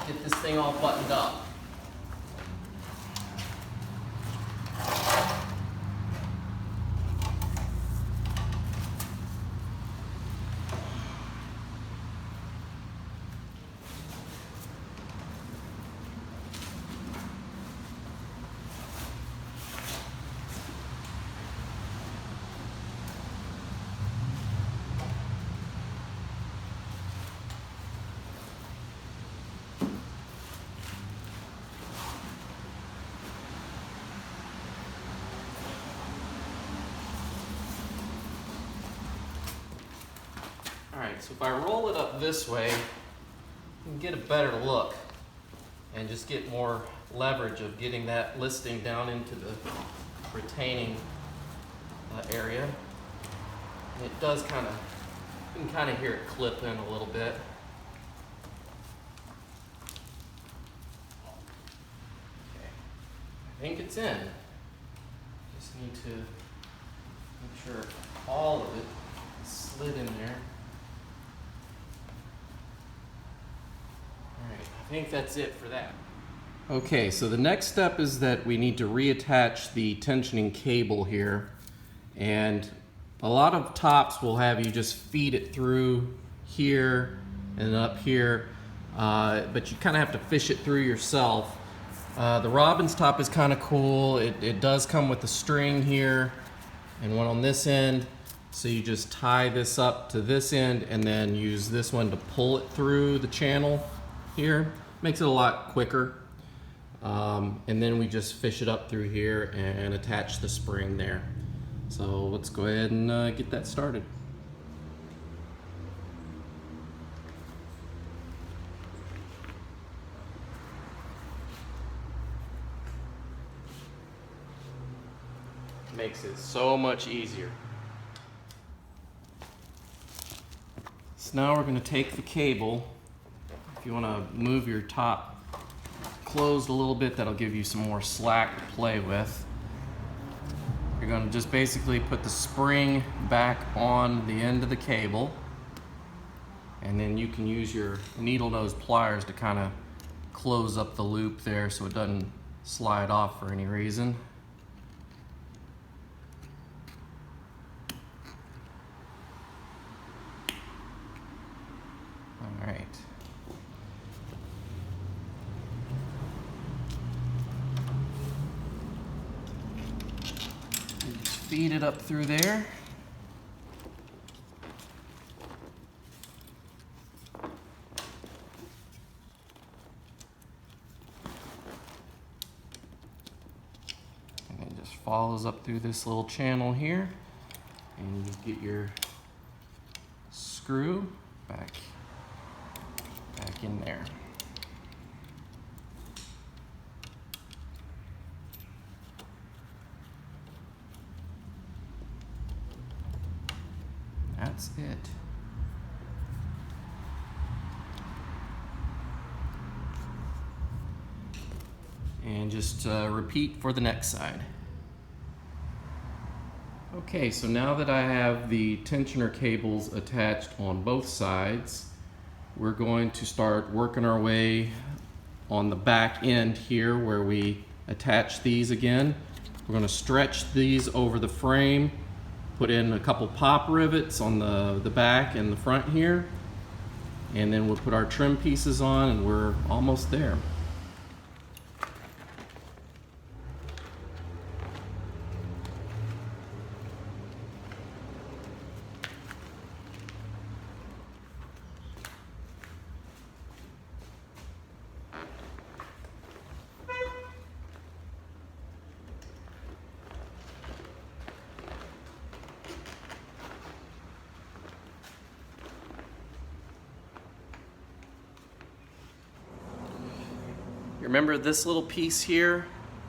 get this thing all buttoned up. Alright, so if I roll it up this way, you can get a better look and just get more leverage of getting that listing down into the retaining area. And it does kind of, you can kind of hear it clip in a little bit. Okay, I think it's in. Just need to make sure all of it is slid in there. I think that's it for that. Okay, so the next step is that we need to reattach the tensioning cable here. And a lot of tops will have you just feed it through here and up here, but you kind of have to fish it through yourself. The Robbins top is kind of cool. It does come with a string here and one on this end. So you just tie this up to this end and then use this one to pull it through the channel here. Makes it a lot quicker. And then we just fish it up through here and attach the spring there. So let's go ahead and get that started. Makes it so much easier. So now we're going to take the cable. If you want to move your top closed a little bit, that'll give you some more slack to play with. You're going to just basically put the spring back on the end of the cable, and then you can use your needle nose pliers to kind of close up the loop there so it doesn't slide off for any reason. All right. Feed it up through there. And it just follows up through this little channel here. And you get your screw back back in there. That's it. And just repeat for the next side. Okay, so now that I have the tensioner cables attached on both sides, we're going to start working our way on the back end here where we attach these again. We're going to stretch these over the frame, put in a couple pop rivets on the back and the front here, and then we'll put our trim pieces on and we're almost there. Remember this little piece here?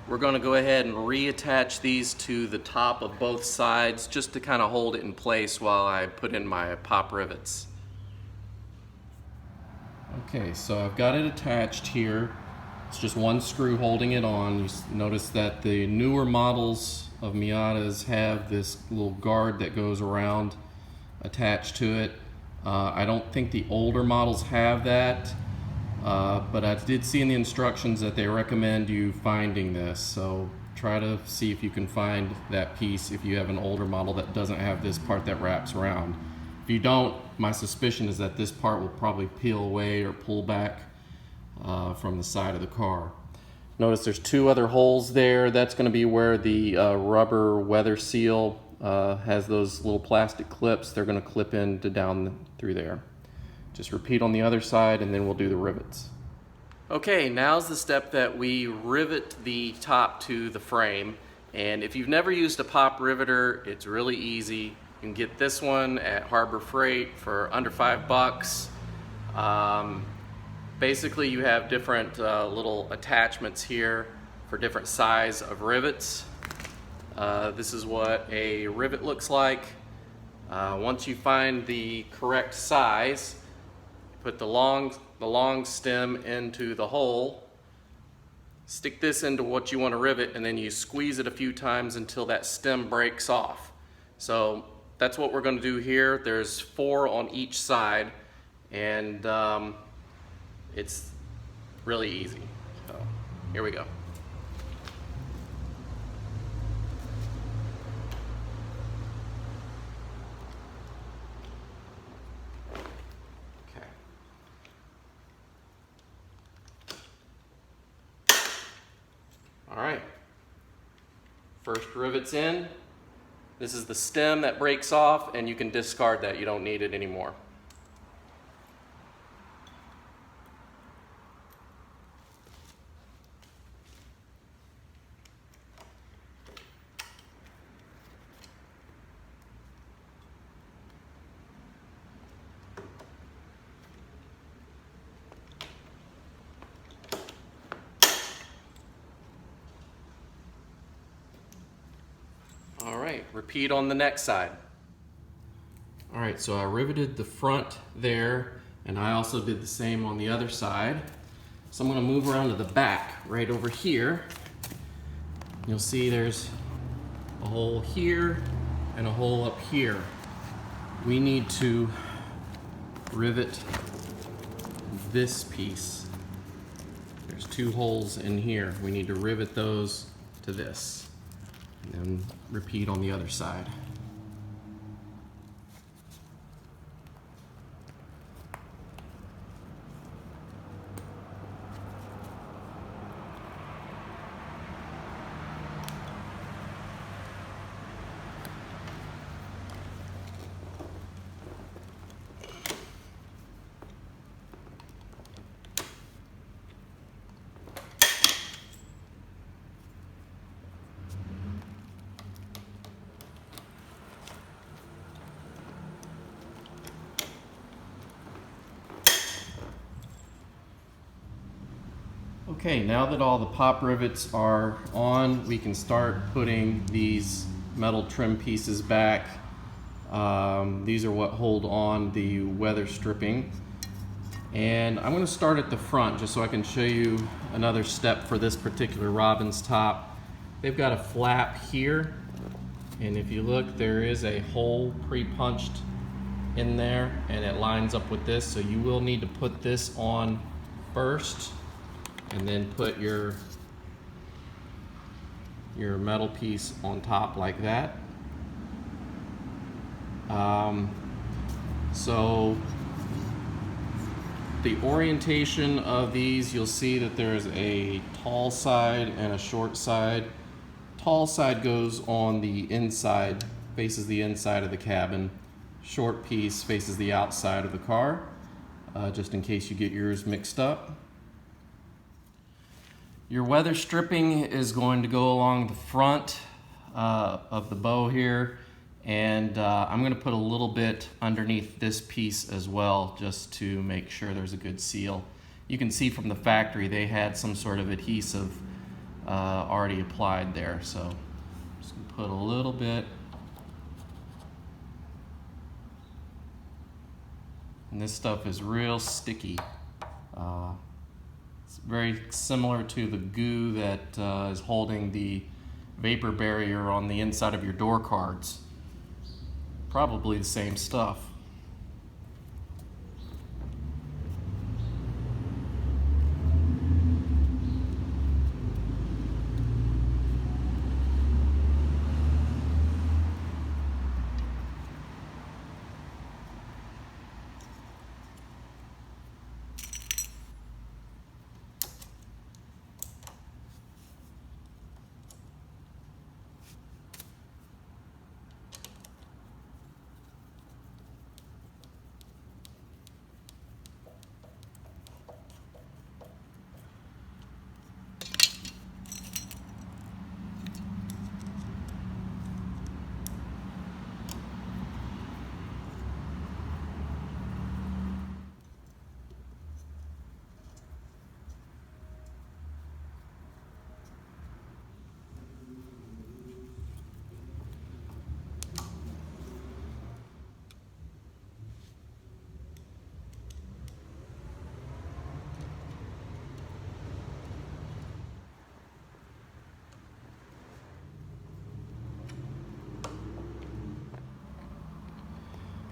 We're going to go ahead and reattach these to the top of both sides just to kind of hold it in place while I put in my pop rivets. Okay, so I've got it attached here. It's just one screw holding it on. You notice that the newer models of Miatas have this little guard that goes around attached to it. I don't think the older models have that. But I did see in the instructions that they recommend you finding this, so try to see if you can find that piece if you have an older model that doesn't have this part that wraps around. If you don't, my suspicion is that this part will probably peel away or pull back from the side of the car. Notice there's two other holes there. That's going to be where the rubber weather seal has those little plastic clips. They're going to clip in to down through there. Just repeat on the other side and then we'll do the rivets. Okay, now's the step that we rivet the top to the frame. And if you've never used a pop riveter, it's really easy. You can get this one at Harbor Freight for under $5. Basically you have different little attachments here for different size of rivets. This is what a rivet looks like. Once you find the correct size, put the long stem into the hole, stick this into what you want to rivet, and then you squeeze it a few times until that stem breaks off. So that's what we're going to do here. There's 4 on each side, and it's really easy. So here we go. All right, first rivet's in. This is the stem that breaks off, and you can discard that. You don't need it anymore. All right, repeat on the next side. All right, so I riveted the front there, and I also did the same on the other side. So I'm gonna move around to the back, right over here. You'll see there's a hole here and a hole up here. We need to rivet this piece. There's 2 holes in here. We need to rivet those to this. And then repeat on the other side. Okay, now that all the pop rivets are on, we can start putting these metal trim pieces back. These are what hold on the weather stripping. And I'm going to start at the front just so I can show you another step for this particular Robbins top. They've got a flap here, and if you look, there is a hole pre-punched in there, and it lines up with this, so you will need to put this on first and then put your metal piece on top like that. So the orientation of these, you'll see that there's a tall side and a short side. Tall side goes on the inside, faces the inside of the cabin. Short piece faces the outside of the car, just in case you get yours mixed up. Your weather stripping is going to go along the front of the bow here, and I'm going to put a little bit underneath this piece as well, just to make sure there's a good seal. You can see from the factory they had some sort of adhesive already applied there, so I'm just going to put a little bit. And this stuff is real sticky. It's very similar to the goo that is holding the vapor barrier on the inside of your door cards. Probably the same stuff.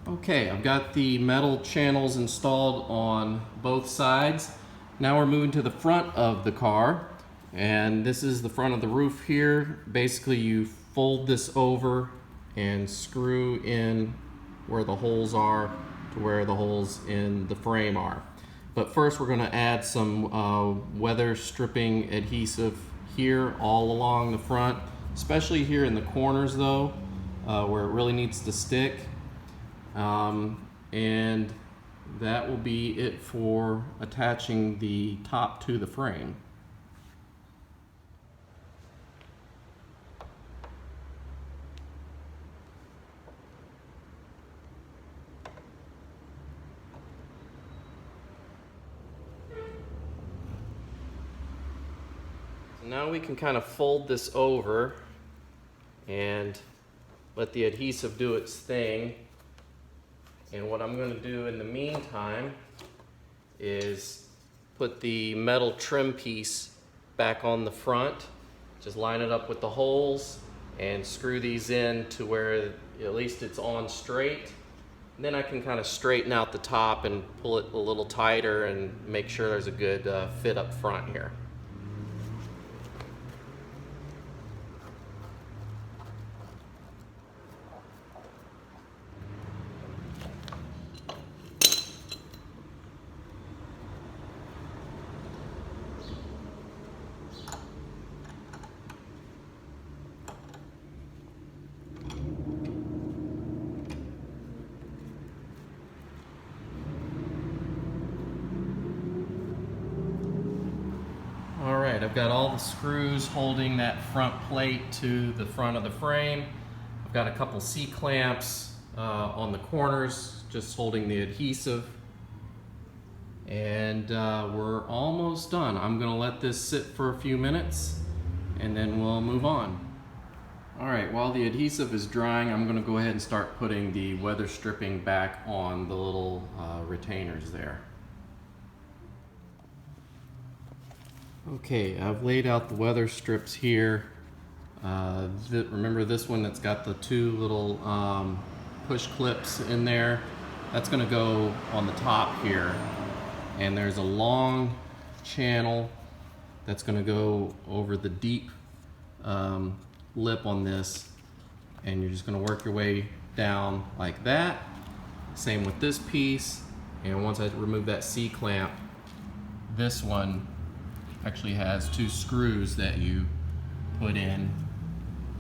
Okay, I've got the metal channels installed on both sides. Now we're moving to the front of the car, and this is the front of the roof here. Basically, you fold this over and screw in where the holes are to where the holes in the frame are. But first we're going to add some weather stripping adhesive here all along the front, especially here in the corners though, where it really needs to stick. And that will be it for attaching the top to the frame. So now we can kind of fold this over and let the adhesive do its thing. And what I'm going to do in the meantime is put the metal trim piece back on the front, just line it up with the holes and screw these in to where at least it's on straight. And then I can kind of straighten out the top and pull it a little tighter and make sure there's a good fit up front here. Alright, I've got all the screws holding that front plate to the front of the frame. I've got a couple C-clamps on the corners just holding the adhesive. And we're almost done. I'm gonna let this sit for a few minutes and then we'll move on. All right, while the adhesive is drying, I'm gonna go ahead and start putting the weather stripping back on the little retainers there. Okay, I've laid out the weather strips here. Remember this one that's got the two little push clips in there? That's gonna go on the top here. And there's a long channel that's gonna go over the deep lip on this. And you're just gonna work your way down like that. Same with this piece. And once I remove that C-clamp, this one actually has two screws that you put in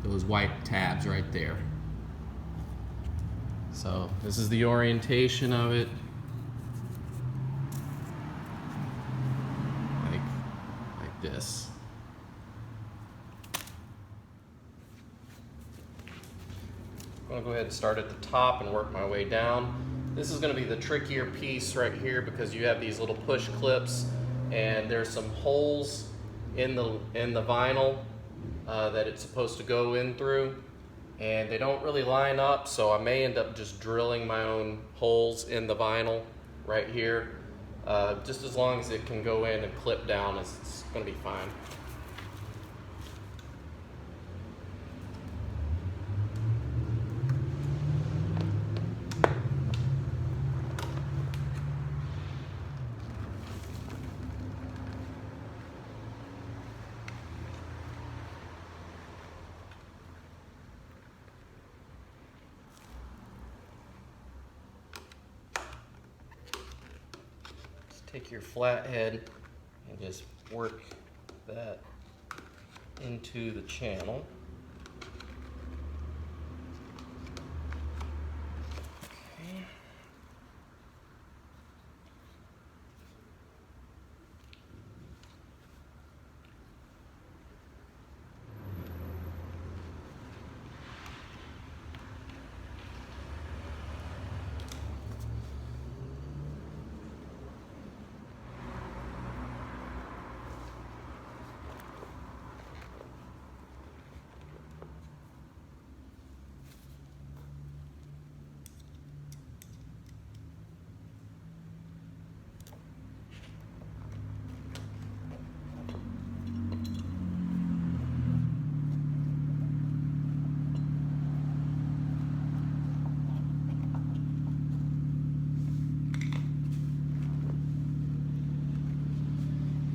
those white tabs right there. So this is the orientation of it. Like this. I'm gonna go ahead and start at the top and work my way down. This is gonna be the trickier piece right here because you have these little push clips and there's some holes in the vinyl that it's supposed to go in through, and they don't really line up, so I may end up just drilling my own holes in the vinyl right here. Just as long as it can go in and clip down, it's gonna be fine. Take your flathead and just work that into the channel. Okay.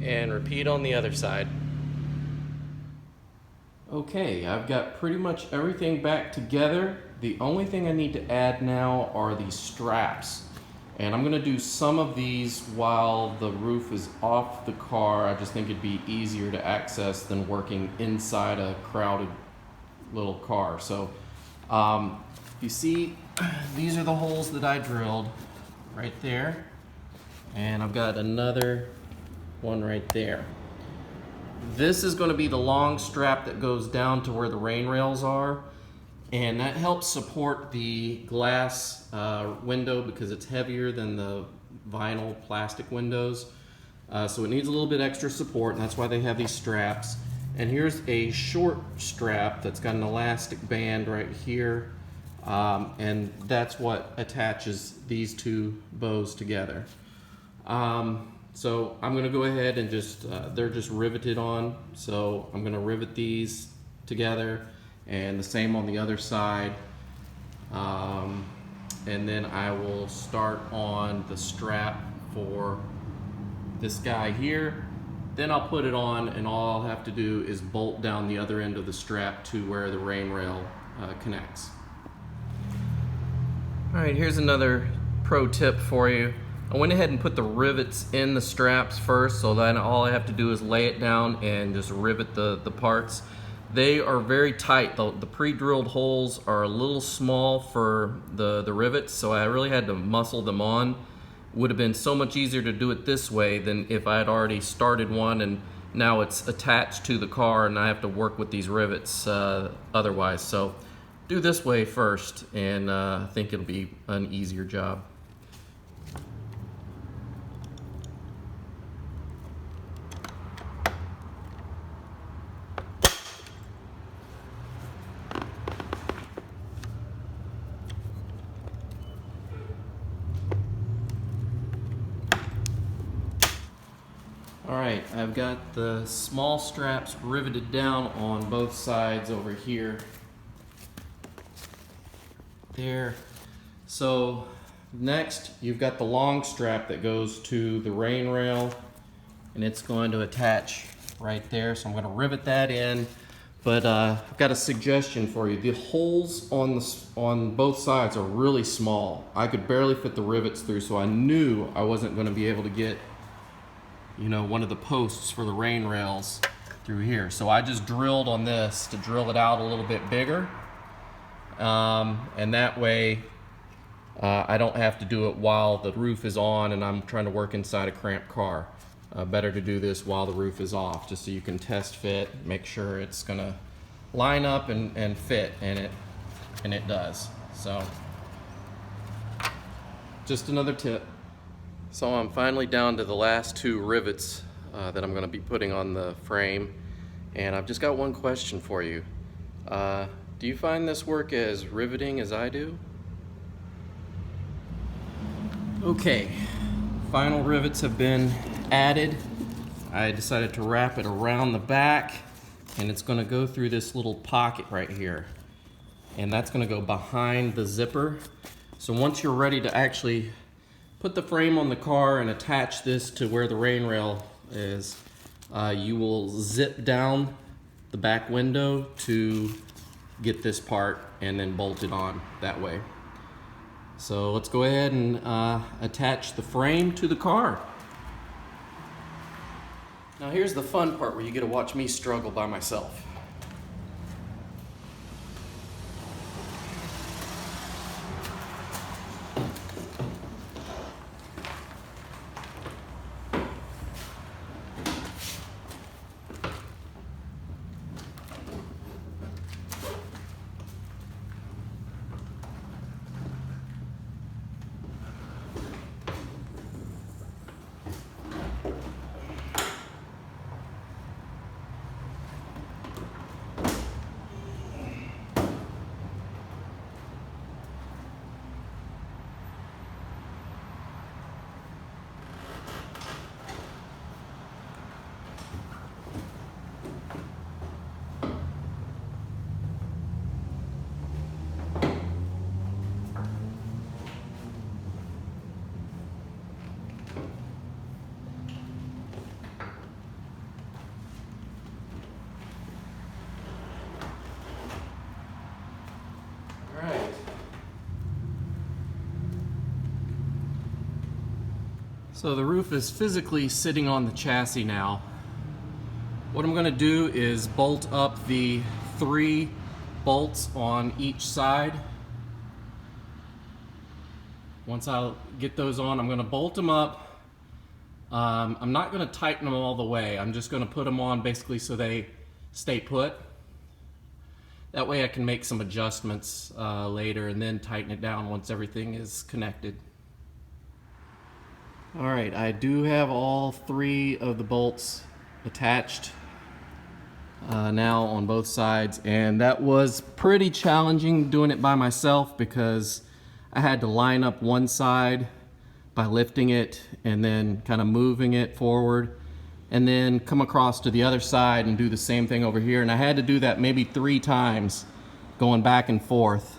And repeat on the other side. Okay, I've got pretty much everything back together. The only thing I need to add now are these straps. And I'm gonna do some of these while the roof is off the car. I just think it'd be easier to access than working inside a crowded little car. So you see, these are the holes that I drilled right there. And I've got another one right there. This is going to be the long strap that goes down to where the rain rails are, and that helps support the glass window because it's heavier than the vinyl plastic windows. So it needs a little bit extra support, and that's why they have these straps. And here's a short strap that's got an elastic band right here, and that's what attaches these two bows together. So I'm gonna go ahead and they're just riveted on. So I'm gonna rivet these together, and the same on the other side. And then I will start on the strap for this guy here. Then I'll put it on, and all I'll have to do is bolt down the other end of the strap to where the rain rail connects. All right, here's another pro tip for you. I went ahead and put the rivets in the straps first, so then all I have to do is lay it down and just rivet the parts. They are very tight. The pre-drilled holes are a little small for the rivets, so I really had to muscle them on. Would have been so much easier to do it this way than if I had already started one and now it's attached to the car and I have to work with these rivets otherwise. So do this way first, and I think it'll be an easier job. I've got the small straps riveted down on both sides over here. There. So next you've got the long strap that goes to the rain rail, and it's going to attach right there. So I'm going to rivet that in. But I've got a suggestion for you. The holes on both sides are really small. I could barely fit the rivets through, so I knew I wasn't going to be able to get, you know, one of the posts for the rain rails through here. So I just drilled on this to drill it out a little bit bigger. And that way I don't have to do it while the roof is on and I'm trying to work inside a cramped car. Better to do this while the roof is off, just so you can test fit, make sure it's gonna line up and fit, and it does. So just another tip. So I'm finally down to the last two rivets that I'm gonna be putting on the frame, and I've just got one question for you. Do you find this work as riveting as I do? Okay, final rivets have been added. I decided to wrap it around the back, and it's going to go through this little pocket right here, and that's going to go behind the zipper. So once you're ready to actually put the frame on the car and attach this to where the rain rail is, you will zip down the back window to get this part and then bolt it on that way. So let's go ahead and attach the frame to the car. Now here's the fun part where you get to watch me struggle by myself. So the roof is physically sitting on the chassis now. What I'm going to do is bolt up the 3 bolts on each side. Once I get those on, I'm going to bolt them up. I'm not going to tighten them all the way. I'm just going to put them on basically so they stay put. That way I can make some adjustments later and then tighten it down once everything is connected. Alright, I do have all 3 of the bolts attached now on both sides, and that was pretty challenging doing it by myself because I had to line up one side by lifting it and then kind of moving it forward, and then come across to the other side and do the same thing over here, and I had to do that maybe 3 times going back and forth.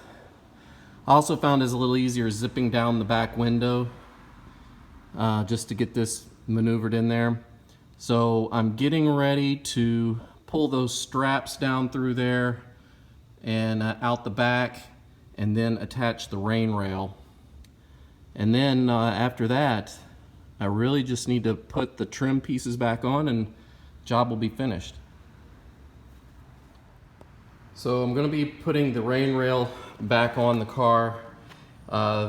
I also found it a little easier zipping down the back window just to get this maneuvered in there. So I'm getting ready to pull those straps down through there and out the back, and then attach the rain rail. And then after that, I really just need to put the trim pieces back on and the job will be finished. So I'm going to be putting the rain rail back on the car.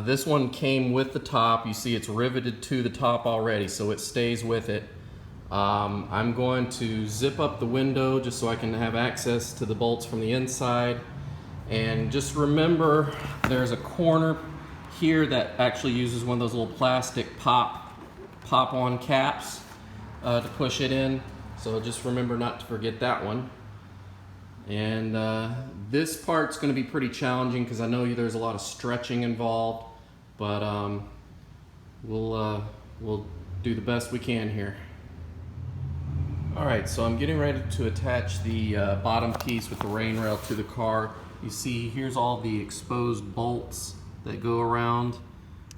This one came with the top. You see it's riveted to the top already, so it stays with it. I'm going to zip up the window just so I can have access to the bolts from the inside. And just remember, there's a corner here that actually uses one of those little plastic pop-on caps to push it in. So just remember not to forget that one. And this part's going to be pretty challenging because I know there's a lot of stretching involved, but we'll do the best we can here. Alright, so I'm getting ready to attach the bottom piece with the rain rail to the car. You see, here's all the exposed bolts that go around.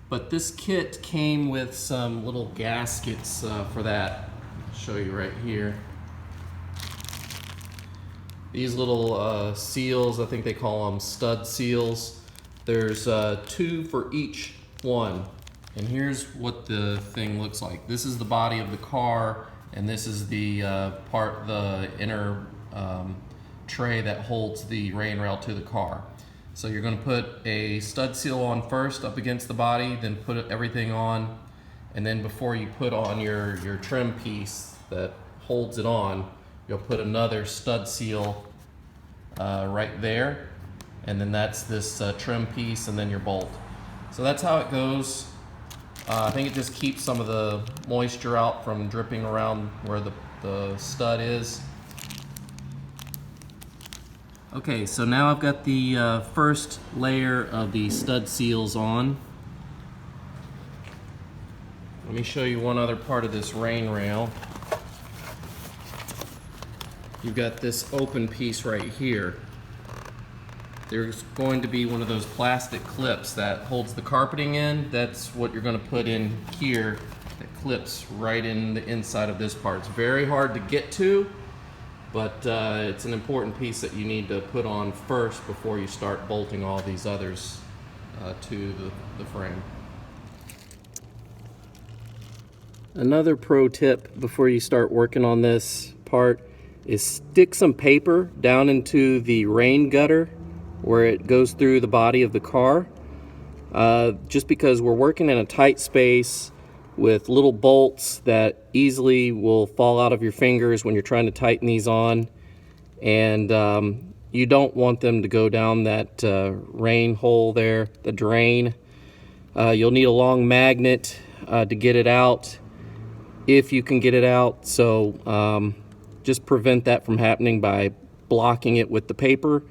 But this kit came with some little gaskets for that. I'll show you right here. These little seals, I think they call them stud seals. There's 2 for each one. And here's what the thing looks like. This is the body of the car, and this is the the inner tray that holds the rain rail to the car. So you're going to put a stud seal on first up against the body, then put everything on, and then before you put on your trim piece that holds it on, you'll put another stud seal right there, and then that's this trim piece and then your bolt. So that's how it goes. I think it just keeps some of the moisture out from dripping around where the stud is. Okay, so now I've got the first layer of the stud seals on. Let me show you one other part of this rain rail. You've got this open piece right here. There's going to be one of those plastic clips that holds the carpeting in. That's what you're going to put in here. That clips right in the inside of this part. It's very hard to get to, but it's an important piece that you need to put on first before you start bolting all these others to the frame. Another pro tip before you start working on this part is stick some paper down into the rain gutter where it goes through the body of the car. Just because we're working in a tight space with little bolts that easily will fall out of your fingers when you're trying to tighten these on, and you don't want them to go down that rain hole there, the drain. You'll need a long magnet to get it out, if you can get it out. So just prevent that from happening by blocking it with the paper.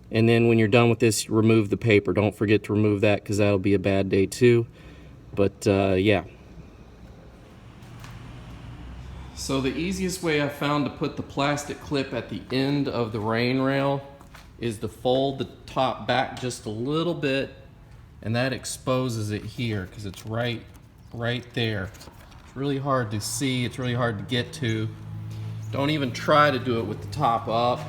And then when you're done with this, remove the paper. Don't forget to remove that, because that'll be a bad day too. But yeah. So the easiest way I found to put the plastic clip at the end of the rain rail is to fold the top back just a little bit, and that exposes it here, because it's right there. It's really hard to see, it's really hard to get to. Don't even try to do it with the top up.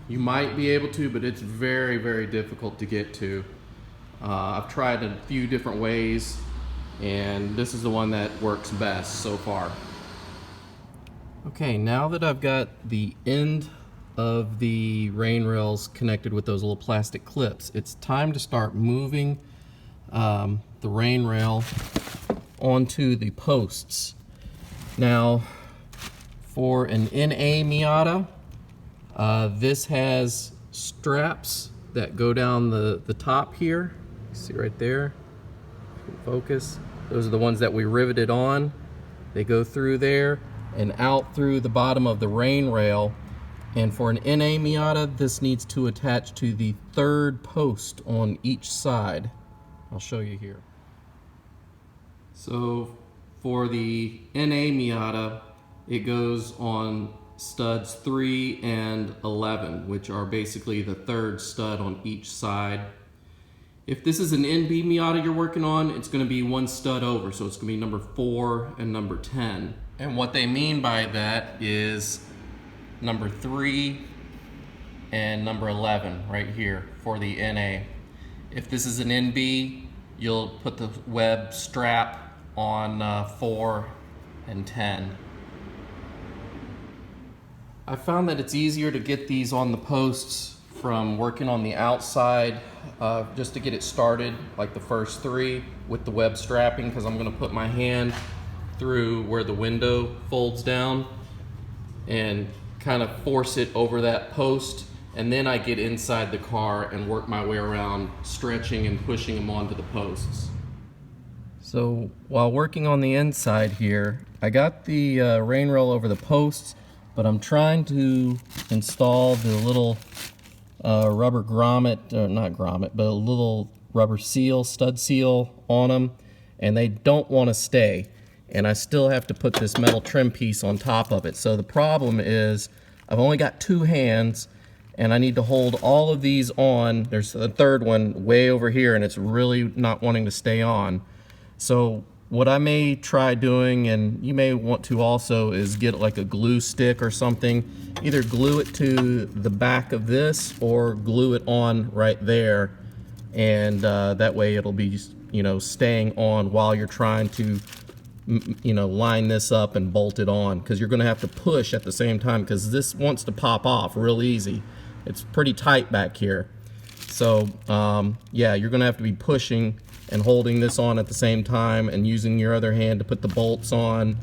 You might be able to, but it's very, very difficult to get to. I've tried a few different ways, and this is the one that works best so far. Okay, now that I've got the end of the rain rails connected with those little plastic clips, it's time to start moving the rain rail onto the posts. Now, for an NA Miata, this has straps that go down the top here. See right there? Focus. Those are the ones that we riveted on. They go through there and out through the bottom of the rain rail. And for an NA Miata, this needs to attach to the third post on each side. I'll show you here. So for the NA Miata, it goes on studs 3 and 11, which are basically the third stud on each side. If this is an NB Miata you're working on, it's going to be one stud over, so it's going to be number 4 and number 10. And what they mean by that is number 3 and number 11 right here for the NA. If this is an NB, you'll put the web strap on 4 and 10. I found that it's easier to get these on the posts from working on the outside, just to get it started, like the first 3 with the web strapping, because I'm going to put my hand through where the window folds down and kind of force it over that post, and then I get inside the car and work my way around, stretching and pushing them onto the posts. So while working on the inside here, I got the rain rail over the posts, but I'm trying to install the little rubber grommet, not grommet, but a little rubber seal, stud seal on them, and they don't want to stay. and I still have to put this metal trim piece on top of it. So the problem is I've only got 2 hands, and I need to hold all of these on. There's a third one way over here, and it's really not wanting to stay on. So what I may try doing, and you may want to also, is get like a glue stick or something. Either glue it to the back of this or glue it on right there, and that way it'll be, you know, staying on while you're trying to, you know, line this up and bolt it on, because you're going to have to push at the same time, because this wants to pop off real easy. It's pretty tight back here. So yeah, you're going to have to be pushing and holding this on at the same time and using your other hand to put the bolts on,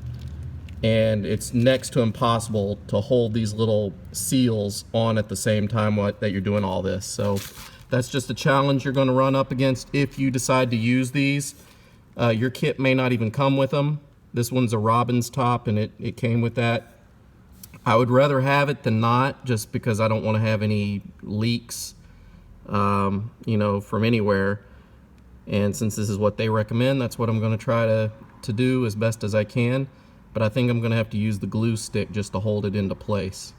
and it's next to impossible to hold these little seals on at the same time that you're doing all this. So that's just a challenge you're going to run up against if you decide to use these. Your kit may not even come with them. This one's a Robbins top, and it came with that. I would rather have it than not, just because I don't want to have any leaks, you know, from anywhere. And since this is what they recommend, that's what I'm going to try to do as best as I can. But I think I'm going to have to use the glue stick just to hold it into place.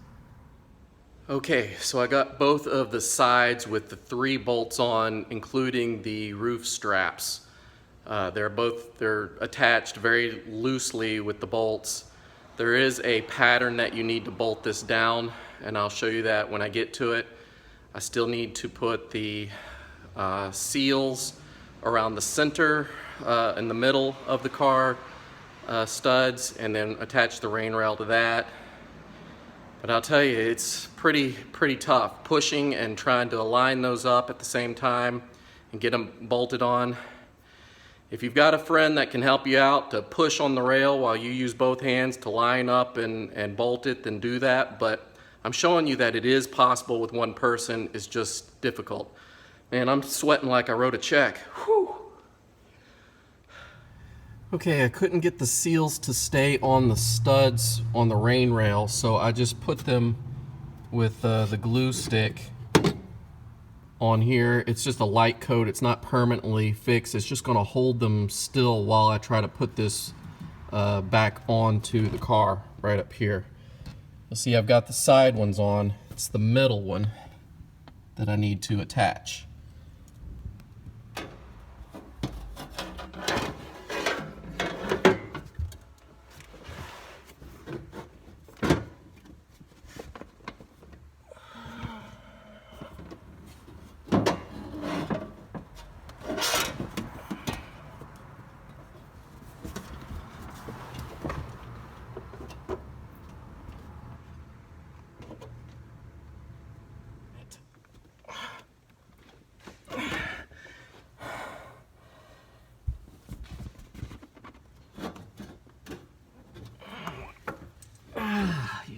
Okay, so I got both of the sides with the 3 bolts on, including the roof straps. They're attached very loosely with the bolts. There is a pattern that you need to bolt this down, and I'll show you that when I get to it. I still need to put the seals around the center, in the middle of the car, studs, and then attach the rain rail to that. But I'll tell you, it's pretty tough pushing and trying to align those up at the same time and get them bolted on. If you've got a friend that can help you out to push on the rail while you use both hands to line up and bolt it, then do that. But I'm showing you that it is possible with one person. It's just difficult. Man, I'm sweating like I wrote a check. Whew. Okay, I couldn't get the seals to stay on the studs on the rain rail, so I just put them with the glue stick on here. It's just a light coat. It's not permanently fixed. It's just going to hold them still while I try to put this back onto the car right up here. You'll see I've got the side ones on. It's the middle one that I need to attach.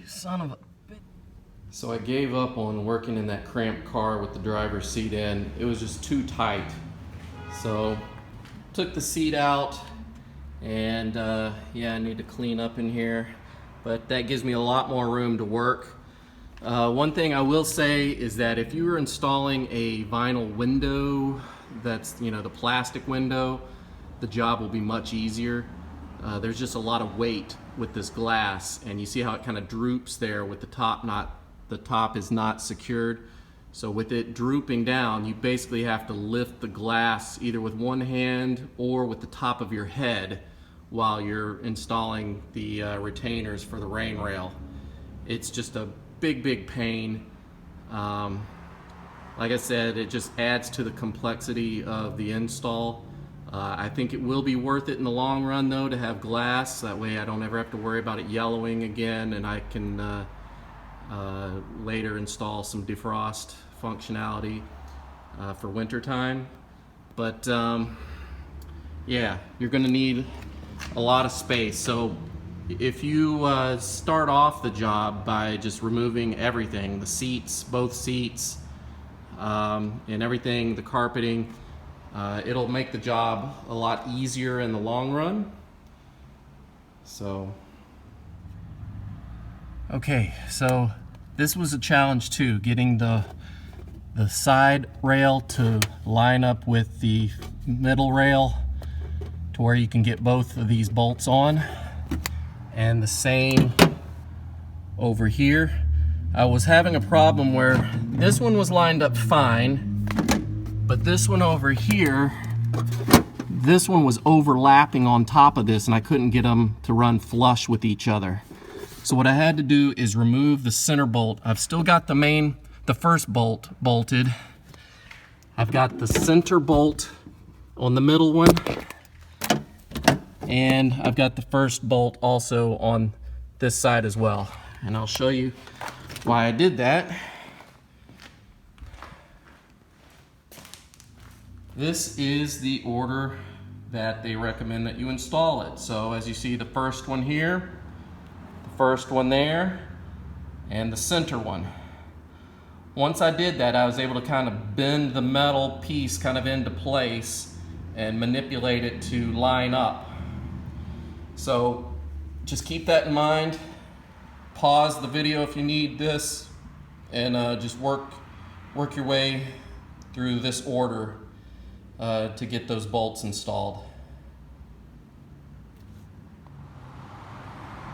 Son of a bitch. So I gave up on working in that cramped car with the driver's seat in. It was just too tight. So took the seat out, and yeah, I need to clean up in here, but that gives me a lot more room to work. One thing I will say is that if you were installing a vinyl window, that's, you know, the plastic window, the job will be much easier. There's just a lot of weight with this glass, and you see how it kind of droops there with the top is not secured. So with it drooping down, you basically have to lift the glass either with one hand or with the top of your head while you're installing the retainers for the rain rail. It's just a big pain. Like I said, it just adds to the complexity of the install. I think it will be worth it in the long run, though, to have glass. That way I don't ever have to worry about it yellowing again, and I can later install some defrost functionality for winter time. But yeah, you're going to need a lot of space. So if you start off the job by just removing everything, the seats, both seats, and everything, the carpeting, it'll make the job a lot easier in the long run. So, okay, so this was a challenge too, getting the side rail to line up with the middle rail to where you can get both of these bolts on. And the same over here. I was having a problem where this one was lined up fine, but this one over here, this one was overlapping on top of this and I couldn't get them to run flush with each other. So what I had to do is remove the center bolt. I've still got the first bolt bolted. I've got the center bolt on the middle one, and I've got the first bolt also on this side as well. And I'll show you why I did that. This is the order that they recommend that you install it. So as you see, the first one here, the first one there, and the center one. Once I did that, I was able to kind of bend the metal piece kind of into place and manipulate it to line up. So just keep that in mind. Pause the video if you need this, and just work your way through this order to get those bolts installed.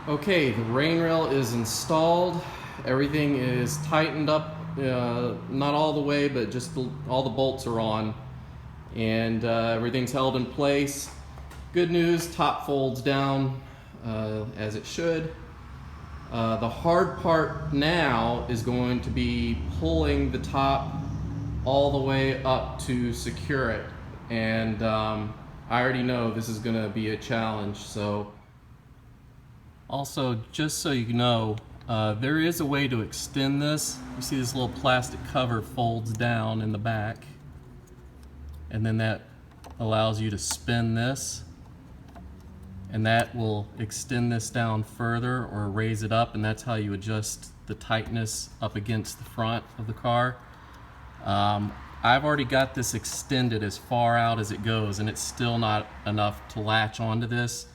Okay, the rain rail is installed. Everything is tightened up, not all the way, but just all the bolts are on, and everything's held in place. Good news, top folds down as it should. The hard part now is going to be pulling the top all the way up to secure it, and I already know this is going to be a challenge. So also, just so you know, there is a way to extend this. You see this little plastic cover folds down in the back, and then that allows you to spin this, and that will extend this down further or raise it up, and that's how you adjust the tightness up against the front of the car. I've already got this extended as far out as it goes, and it's still not enough to latch onto this.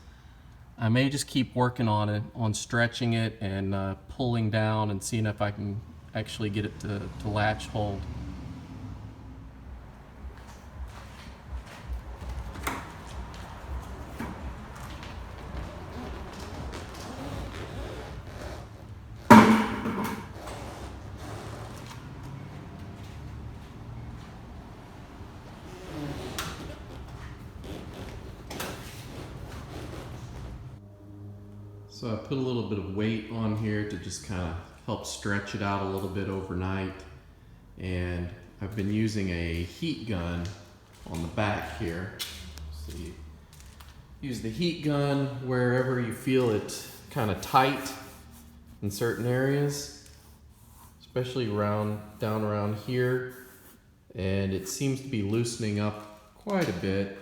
I may just keep working on it, on stretching it and pulling down and seeing if I can actually get it to latch hold. So I put a little bit of weight on here to just kind of help stretch it out a little bit overnight. And I've been using a heat gun on the back here. So you use the heat gun wherever you feel it kind of tight in certain areas, especially down around here. And it seems to be loosening up quite a bit.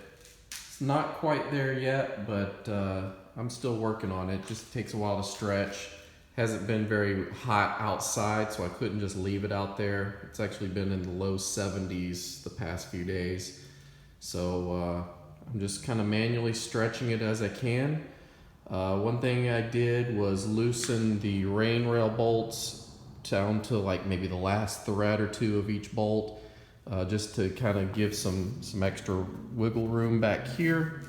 It's not quite there yet, but I'm still working on it. Just takes a while to stretch. Hasn't been very hot outside, so I couldn't just leave it out there. It's actually been in the low 70s the past few days. So I'm just kind of manually stretching it as I can. One thing I did was loosen the rain rail bolts down to like maybe the last thread or two of each bolt, just to kind of give some extra wiggle room back here.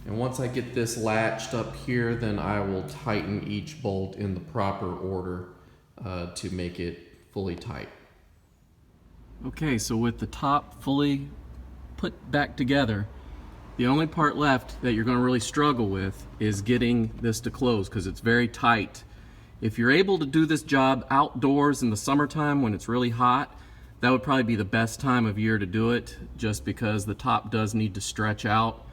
And once I get this latched up here, then I will tighten each bolt in the proper order to make it fully tight. Okay, so with the top fully put back together, the only part left that you're going to really struggle with is getting this to close, because it's very tight. If you're able to do this job outdoors in the summertime when it's really hot, that would probably be the best time of year to do it, just because the top does need to stretch out.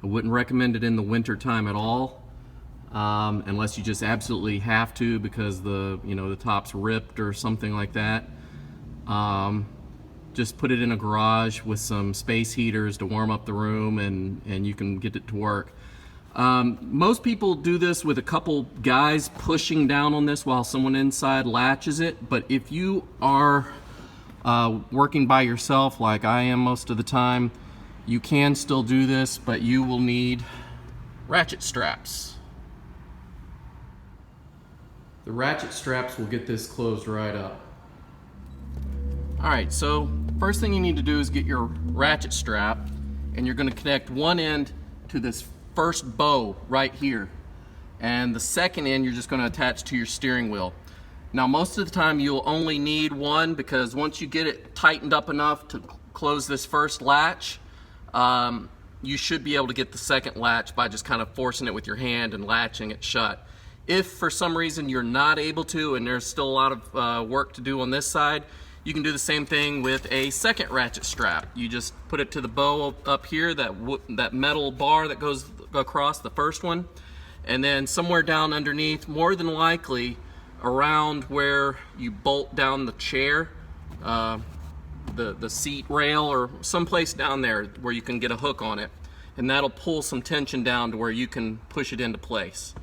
I wouldn't recommend it in the winter time at all, unless you just absolutely have to because the top's ripped or something like that. Just put it in a garage with some space heaters to warm up the room, and you can get it to work. Most people do this with a couple guys pushing down on this while someone inside latches it, but if you are working by yourself like I am most of the time, you can still do this, but you will need ratchet straps. The ratchet straps will get this closed right up. Alright, so first thing you need to do is get your ratchet strap, and you're going to connect one end to this first bow right here, and the second end you're just going to attach to your steering wheel. Now most of the time you'll only need one, because once you get it tightened up enough to close this first latch, you should be able to get the second latch by just kind of forcing it with your hand and latching it shut. If for some reason you're not able to, and there's still a lot of work to do on this side, you can do the same thing with a second ratchet strap. You just put it to the bow up here, that metal bar that goes across the first one, and then somewhere down underneath, more than likely around where you bolt down the chair, the seat rail, or someplace down there where you can get a hook on it, and that'll pull some tension down to where you can push it into place.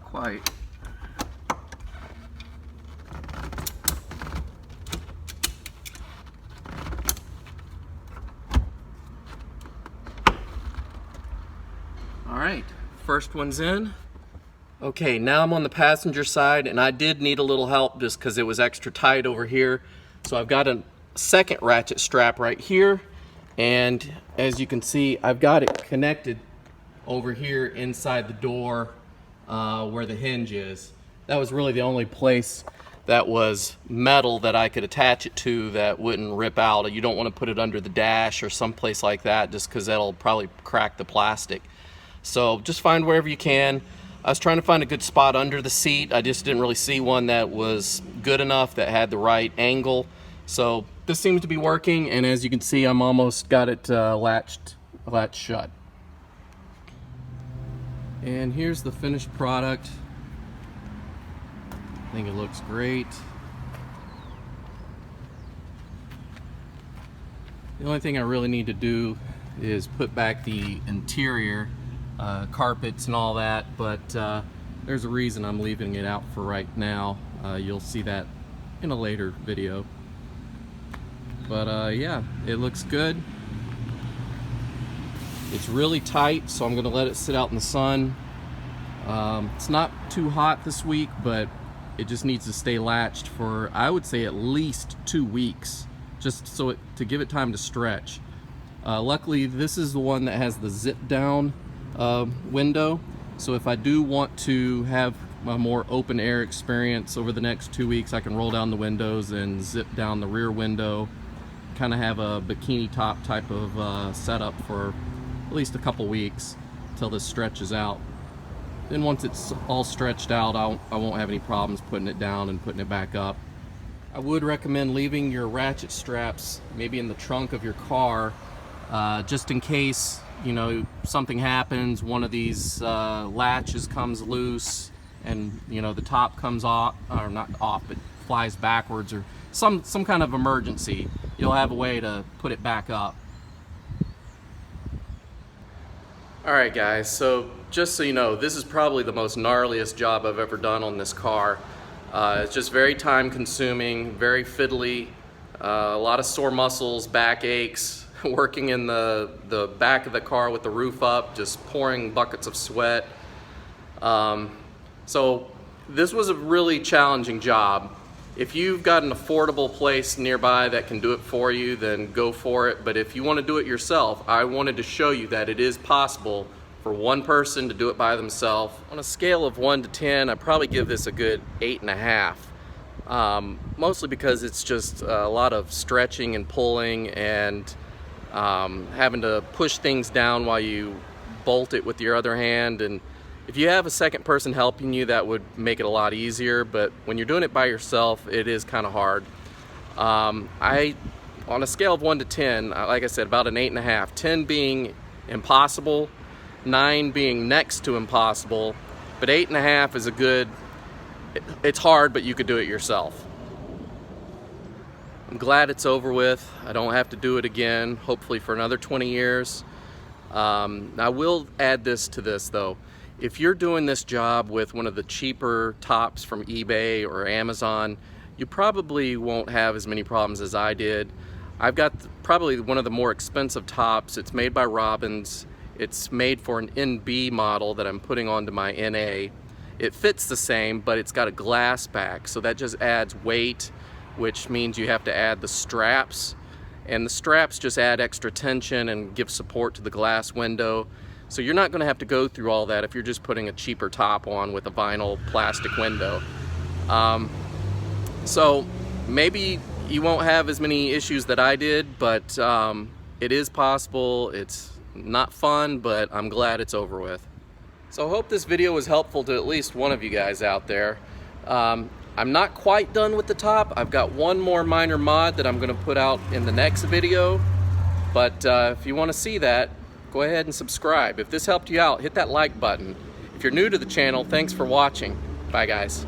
Quite. All right, first one's in. Okay, now I'm on the passenger side, and I did need a little help just because it was extra tight over here. So I've got a second ratchet strap right here, and as you can see, I've got it connected over here inside the door where the hinge is. That was really the only place that was metal that I could attach it to that wouldn't rip out. You don't want to put it under the dash or someplace like that, just because that'll probably crack the plastic. So just find wherever you can. I was trying to find a good spot under the seat. I just didn't really see one that was good enough, that had the right angle. So this seems to be working, and as you can see, I'm almost got it latched shut. And here's the finished product. I think it looks great. The only thing I really need to do is put back the interior, carpets and all that, but there's a reason I'm leaving it out for right now. You'll see that in a later video. But yeah, it looks good. It's really tight, so I'm going to let it sit out in the sun. It's not too hot this week, but it just needs to stay latched for, I would say, at least 2 weeks, just so to give it time to stretch. Luckily, this is the one that has the zip down window, so if I do want to have a more open air experience over the next 2 weeks, I can roll down the windows and zip down the rear window, kind of have a bikini top type of setup for at least a couple weeks till this stretches out. Then once it's all stretched out, I won't have any problems putting it down and putting it back up. I would recommend leaving your ratchet straps maybe in the trunk of your car, just in case, you know, something happens, one of these latches comes loose and, you know, the top comes off, or not off, but flies backwards, or some kind of emergency. You'll have a way to put it back up. Alright guys, so just so you know, this is probably the most gnarliest job I've ever done on this car. It's just very time consuming, very fiddly, a lot of sore muscles, back aches, working in the back of the car with the roof up, just pouring buckets of sweat. So this was a really challenging job. If you've got an affordable place nearby that can do it for you, then go for it. But if you want to do it yourself, I wanted to show you that it is possible for one person to do it by themselves. On a scale of 1 to 10, I'd probably give this a good 8.5. Mostly because it's just a lot of stretching and pulling and having to push things down while you bolt it with your other hand. And if you have a second person helping you, that would make it a lot easier, but when you're doing it by yourself, it is kind of hard. On a scale of 1 to 10, like I said, about an 8.5. 10 being impossible, 9 being next to impossible, but 8.5 is a good, it's hard, but you could do it yourself. I'm glad it's over with. I don't have to do it again, hopefully for another 20 years. I will add this to this though. If you're doing this job with one of the cheaper tops from eBay or Amazon, you probably won't have as many problems as I did. I've got probably one of the more expensive tops. It's made by Robbins. It's made for an NB model that I'm putting onto my NA. It fits the same, but it's got a glass back, so that just adds weight, which means you have to add the straps. And the straps just add extra tension and give support to the glass window. So you're not going to have to go through all that if you're just putting a cheaper top on with a vinyl plastic window. So maybe you won't have as many issues that I did, but it is possible. It's not fun, but I'm glad it's over with. So I hope this video was helpful to at least one of you guys out there. I'm not quite done with the top. I've got one more minor mod that I'm going to put out in the next video. But if you want to see that, go ahead and subscribe. If this helped you out, hit that like button. If you're new to the channel, thanks for watching. Bye guys.